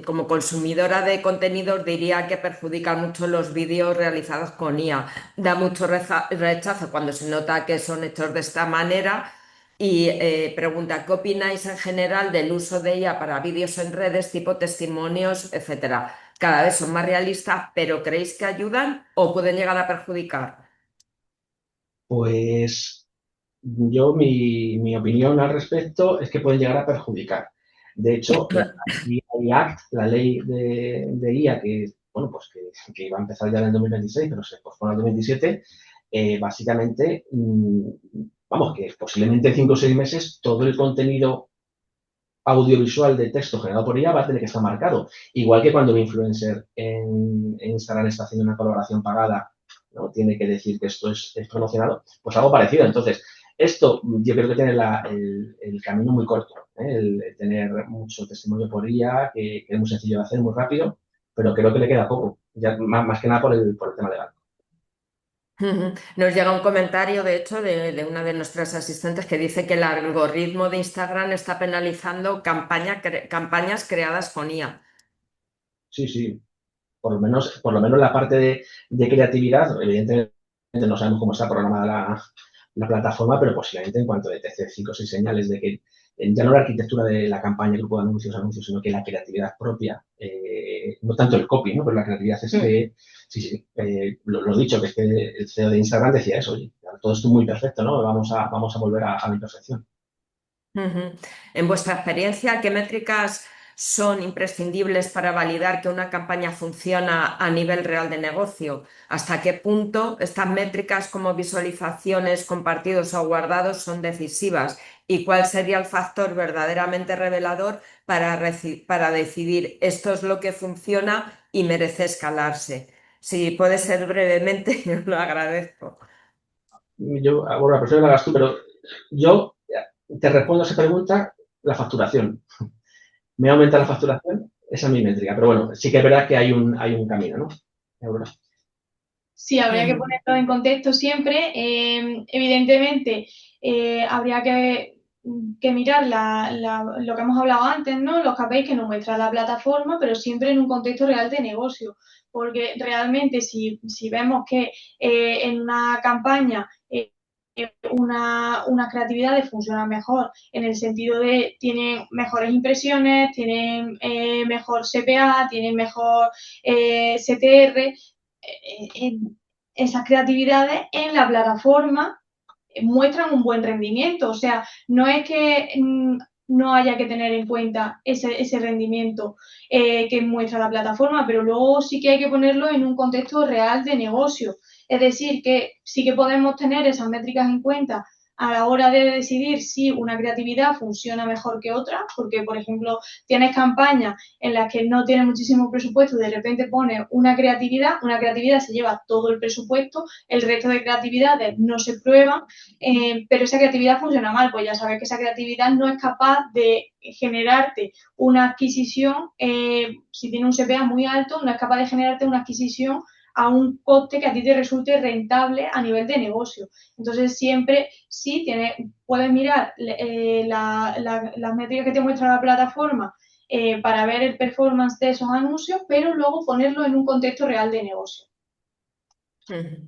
como consumidora de contenidos diría que perjudica mucho los vídeos realizados con IA. Da mucho rechazo cuando se nota que son hechos de esta manera y pregunta, ¿qué opináis en general del uso de IA para vídeos en redes tipo testimonios, etcétera? Cada vez son más realistas, pero ¿creéis que ayudan o pueden llegar a perjudicar? Pues mi opinión al respecto es que pueden llegar a perjudicar. De hecho, la IA Act, la ley de IA, que, bueno, pues que iba a empezar ya en el 2026, pero se pospone al 2027, básicamente, vamos, que posiblemente en 5 o 6 meses todo el contenido audiovisual de texto generado por IA va a tener que estar marcado. Igual que cuando un influencer en Instagram está haciendo una colaboración pagada, ¿no? Tiene que decir que esto es promocionado, pues algo parecido. Entonces, esto yo creo que tiene el camino muy corto, ¿eh? El tener mucho testimonio por IA, que es muy sencillo de hacer, muy rápido, pero creo que le queda poco, ya más que nada por el tema legal. Ujú. Nos llega un comentario, de hecho, de una de nuestras asistentes que dice que el algoritmo de Instagram está penalizando campañas creadas con IA. Sí, sí, por lo menos la parte de creatividad, evidentemente no sabemos cómo está programada la plataforma, pero posiblemente en cuanto detecte 5 o 6 señales de que ya no la arquitectura de la campaña, grupo de anuncios, sino que la creatividad propia, no tanto el copy, ¿no? Pero la creatividad es que, sí, lo dicho, que es que el CEO de Instagram decía eso, oye, todo esto es muy perfecto, ¿no? Vamos a volver a la imperfección. Ujú. En vuestra experiencia, ¿qué métricas son imprescindibles para validar que una campaña funciona a nivel real de negocio? ¿Hasta qué punto estas métricas como visualizaciones, compartidos o guardados son decisivas? ¿Y cuál sería el factor verdaderamente revelador para decidir esto es lo que funciona y merece escalarse? Si puede ser brevemente, yo lo agradezco. Yo, bueno, la persona la hagas tú, pero yo te respondo a esa pregunta, la facturación. Me aumenta la facturación, esa es mi métrica. Pero bueno, sí que es verdad que hay un camino, ¿no? Aurora. Sí, habría que Ujú. ponerlo en contexto siempre. Evidentemente, habría que mirar lo que hemos hablado antes, ¿no? Los KPIs que nos muestra la plataforma, pero siempre en un contexto real de negocio. Porque realmente si vemos que en una campaña unas creatividades funcionan mejor en el sentido de tienen mejores impresiones, tienen mejor CPA, tienen mejor CTR, esas creatividades en la plataforma muestran un buen rendimiento. O sea, no es que no haya que tener en cuenta ese rendimiento que muestra la plataforma, pero luego sí que hay que ponerlo en un contexto real de negocio. Es decir, que sí que podemos tener esas métricas en cuenta a la hora de decidir si una creatividad funciona mejor que otra, porque, por ejemplo, tienes campañas en las que no tienes muchísimo presupuesto, de repente pones una creatividad se lleva todo el presupuesto, el resto de creatividades no se prueban, pero esa creatividad funciona mal, pues ya sabes que esa creatividad no es capaz de generarte una adquisición, si tiene un CPA muy alto, no es capaz de generarte una adquisición a un coste que a ti te resulte rentable a nivel de negocio. Entonces, siempre sí puedes mirar las métricas que te muestra la plataforma para ver el performance de esos anuncios, pero luego ponerlo en un contexto real de negocio. Ujú.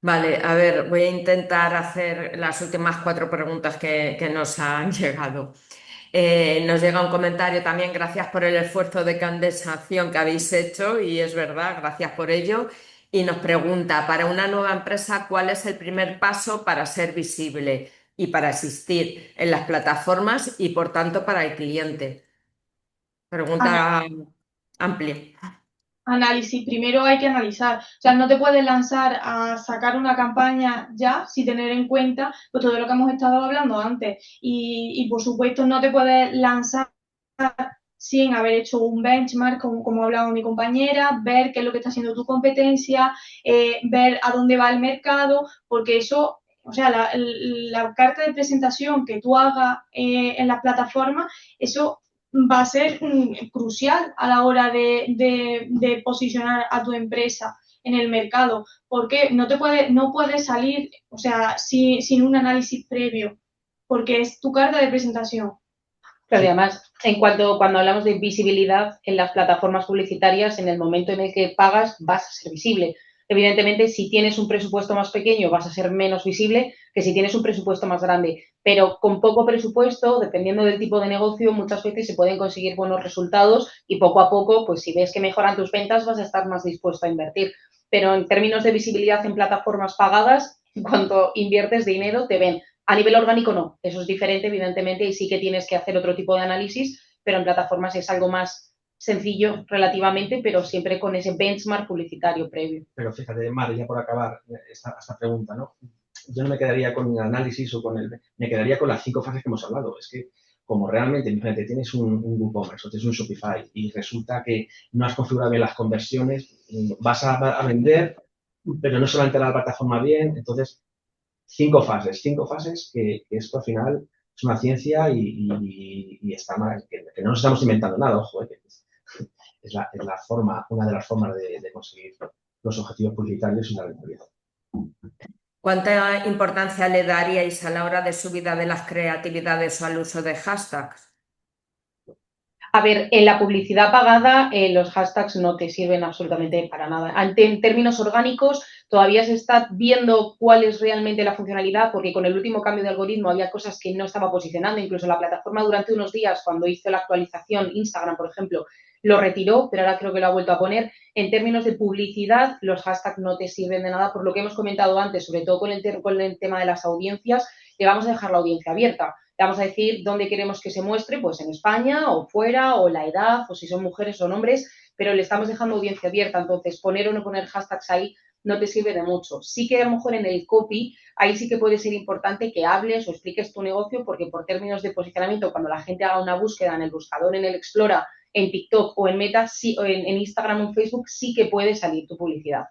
Vale, a ver, voy a intentar hacer las últimas cuatro preguntas que nos han llegado. Nos llega un comentario también, gracias por el esfuerzo de condensación que habéis hecho, y es verdad, gracias por ello. Y nos pregunta, para una nueva empresa, ¿cuál es el primer paso para ser visible y para existir en las plataformas y por tanto para el cliente? Pregunta amplia. Análisis, primero hay que analizar, o sea, no te puedes lanzar a sacar una campaña ya sin tener en cuenta pues, todo lo que hemos estado hablando antes y por supuesto no te puedes lanzar sin haber hecho un benchmark, como ha hablado mi compañera, ver qué es lo que está haciendo tu competencia, ver a dónde va el mercado, porque eso, o sea, la carta de presentación que tú hagas en las plataformas, eso va a ser crucial a la hora de posicionar a tu empresa en el mercado, porque no puedes salir, o sea, sin un análisis previo, porque es tu carta de presentación. Claro, y además, cuando hablamos de visibilidad en las plataformas publicitarias, en el momento en el que pagas, vas a ser visible. Evidentemente, si tienes un presupuesto más pequeño, vas a ser menos visible que si tienes un presupuesto más grande. Pero con poco presupuesto, dependiendo del tipo de negocio, muchas veces se pueden conseguir buenos resultados y poco a poco, pues si ves que mejoran tus ventas, vas a estar más dispuesto a invertir. Pero en términos de visibilidad en plataformas pagadas, en cuanto inviertes dinero, te ven. A nivel orgánico no, eso es diferente, evidentemente, y sí que tienes que hacer otro tipo de análisis, pero en plataformas es algo más sencillo relativamente, pero siempre con ese benchmark publicitario previo. Pero fíjate, Mar, ya por acabar esta pregunta, ¿no? Yo no me quedaría con el análisis o me quedaría con las 5 fases que hemos hablado. Es que como realmente, imagínate, tienes un WooCommerce o tienes un Shopify y resulta que no has configurado bien las conversiones, vas a vender, pero no se va a enterar la plataforma bien. Entonces, 5 fases que esto al final es una ciencia y está mal, que no nos estamos inventando nada, ojo, que es la forma, una de las formas de conseguir los objetivos publicitarios y la rentabilidad. ¿Cuánta importancia le daríais a la hora de subida de las creatividades o al uso de hashtags? A ver, en la publicidad pagada los hashtags no te sirven absolutamente para nada. En términos orgánicos, todavía se está viendo cuál es realmente la funcionalidad, porque con el último cambio de algoritmo había cosas que no estaba posicionando. Incluso la plataforma durante unos días, cuando hizo la actualización, Instagram, por ejemplo, lo retiró, pero ahora creo que lo ha vuelto a poner. En términos de publicidad, los hashtags no te sirven de nada, por lo que hemos comentado antes, sobre todo con el tema de las audiencias, le vamos a dejar la audiencia abierta. Le vamos a decir dónde queremos que se muestre, pues en España o fuera, o la edad, o si son mujeres o hombres, pero le estamos dejando audiencia abierta. Entonces, poner o no poner hashtags ahí no te sirve de mucho. Sí que a lo mejor en el copy, ahí sí que puede ser importante que hables o expliques tu negocio, porque por términos de posicionamiento, cuando la gente haga una búsqueda en el buscador, en el Explora, en TikTok o en Meta, sí, o en Instagram o en Facebook, sí que puede salir tu publicidad.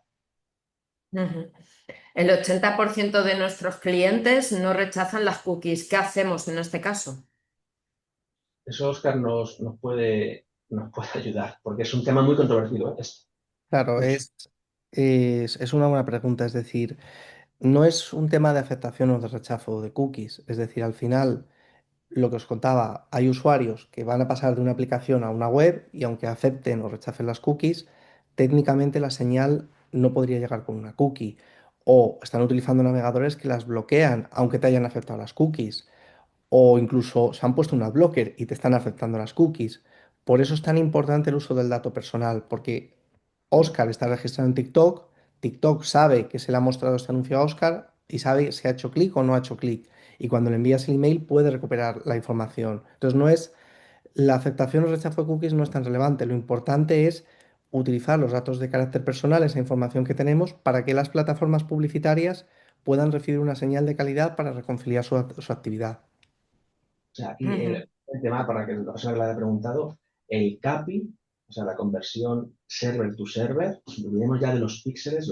Ujú. El 80% de nuestros clientes no rechazan las cookies. ¿Qué hacemos en este caso? Eso, Oscar, nos puede ayudar, porque es un tema muy controvertido. Claro, es una buena pregunta, es decir, no es un tema de aceptación o de rechazo de cookies, es decir, al final, lo que os contaba, hay usuarios que van a pasar de una aplicación a una web y aunque acepten o rechacen las cookies, técnicamente la señal no podría llegar con una cookie. O están utilizando navegadores que las bloquean aunque te hayan aceptado las cookies. O incluso se han puesto un adblocker y te están aceptando las cookies. Por eso es tan importante el uso del dato personal, porque Oscar está registrado en TikTok, TikTok sabe que se le ha mostrado este anuncio a Oscar y sabe si ha hecho clic o no ha hecho clic. y cuando le envías el email puede recuperar la información. Entonces no es la aceptación o rechazo de cookies no es tan relevante. Lo importante es utilizar los datos de carácter personal, esa información que tenemos, para que las plataformas publicitarias puedan recibir una señal de calidad para reconciliar su actividad. O sea, aquí Ujú. el tema, para que la persona que le haya preguntado, el CAPI, o sea, la conversión server to server, si olvidemos ya de los píxeles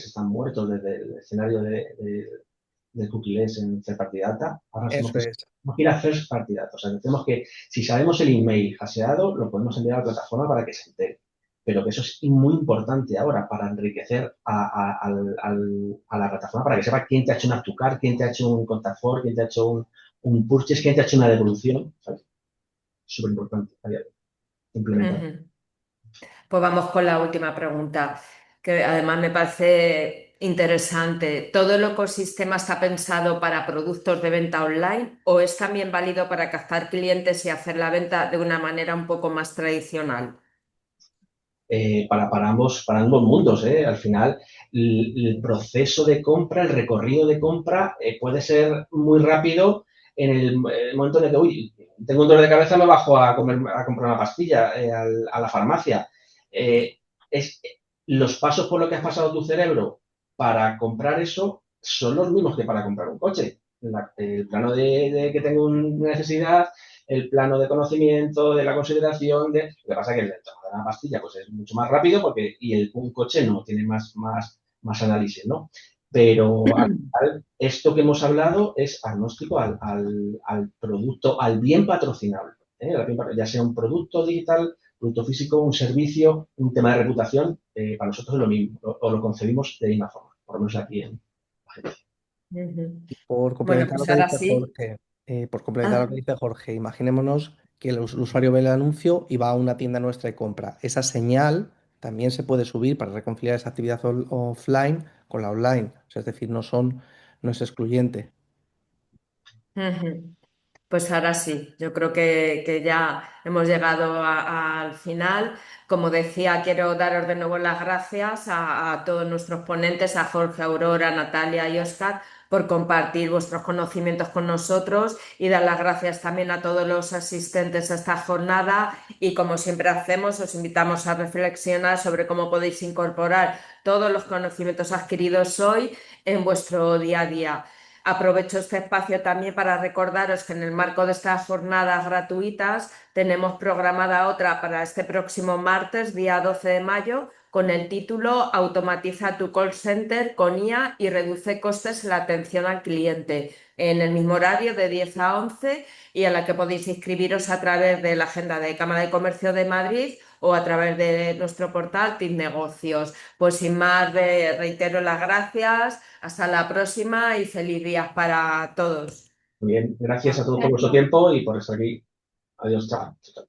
están muertos desde el escenario de cookieless en third party data, ahora Eso es. tenemos que ir a first party data, o sea, tenemos que, si sabemos el email haseado, lo podemos enviar a la plataforma para que se entere. Pero que eso es muy importante ahora para enriquecer a la plataforma, para que sepa quién te ha hecho un add to cart, quién te ha hecho un contact for, quién te ha hecho un purchase, quién te ha hecho una devolución, ¿sabes? Súper importante implementar. Ujú. Pues vamos con la última pregunta, que además me parece interesante. ¿Todo el ecosistema está pensado para productos de venta online o es también válido para captar clientes y hacer la venta de una manera un poco más tradicional? Para ambos mundos. Al final, el proceso de compra, el recorrido de compra puede ser muy rápido en el momento en el que, uy, tengo un dolor de cabeza, me bajo a comprar una pastilla a la farmacia. Eh, es, los pasos por los que has pasado tu cerebro para comprar eso son los mismos que para comprar un coche. El plano de que tengo una necesidad, el plano de conocimiento, de la consideración, lo que pasa es que el trabajo de la pastilla pues es mucho más rápido un coche no tiene más análisis, ¿no? Pero al final, esto que hemos hablado es agnóstico al producto, al bien patrocinable, ¿eh? Ya sea un producto digital, producto físico, un servicio, un tema de reputación, para nosotros es lo mismo, o lo concebimos de la misma forma, por lo menos aquí en la agencia. Ujú. Por Bueno, complementar lo pues que ahora dice sí. Jorge, por complementar lo Ah, que dice Jorge, imaginémonos que el usuario ve el anuncio y va a una tienda nuestra y compra. Esa señal también se puede subir para reconciliar esa actividad offline con la online. O sea, es decir, no es excluyente. ujú. Pues ahora sí, yo creo que ya hemos llegado al final. Como decía, quiero daros de nuevo las gracias a todos nuestros ponentes, a Jorge, Aurora, Natalia y Oscar, por compartir vuestros conocimientos con nosotros y dar las gracias también a todos los asistentes a esta jornada. Y como siempre hacemos, os invitamos a reflexionar sobre cómo podéis incorporar todos los conocimientos adquiridos hoy en vuestro día a día. Aprovecho este espacio también para recordaros que en el marco de estas jornadas gratuitas tenemos programada otra para este próximo martes, día 12 de mayo, con el título Automatiza tu call center con IA y reduce costes en la atención al cliente, en el mismo horario de 10 a 11 y a la que podéis inscribiros a través de la agenda de Cámara de Comercio de Madrid o a través de nuestro portal TIC Negocios. Pues sin más, reitero las gracias. Hasta la próxima y feliz día para todos. Muy bien, gracias a todos por vuestro Gracias. tiempo y por estar aquí. Adiós, chao. Chao.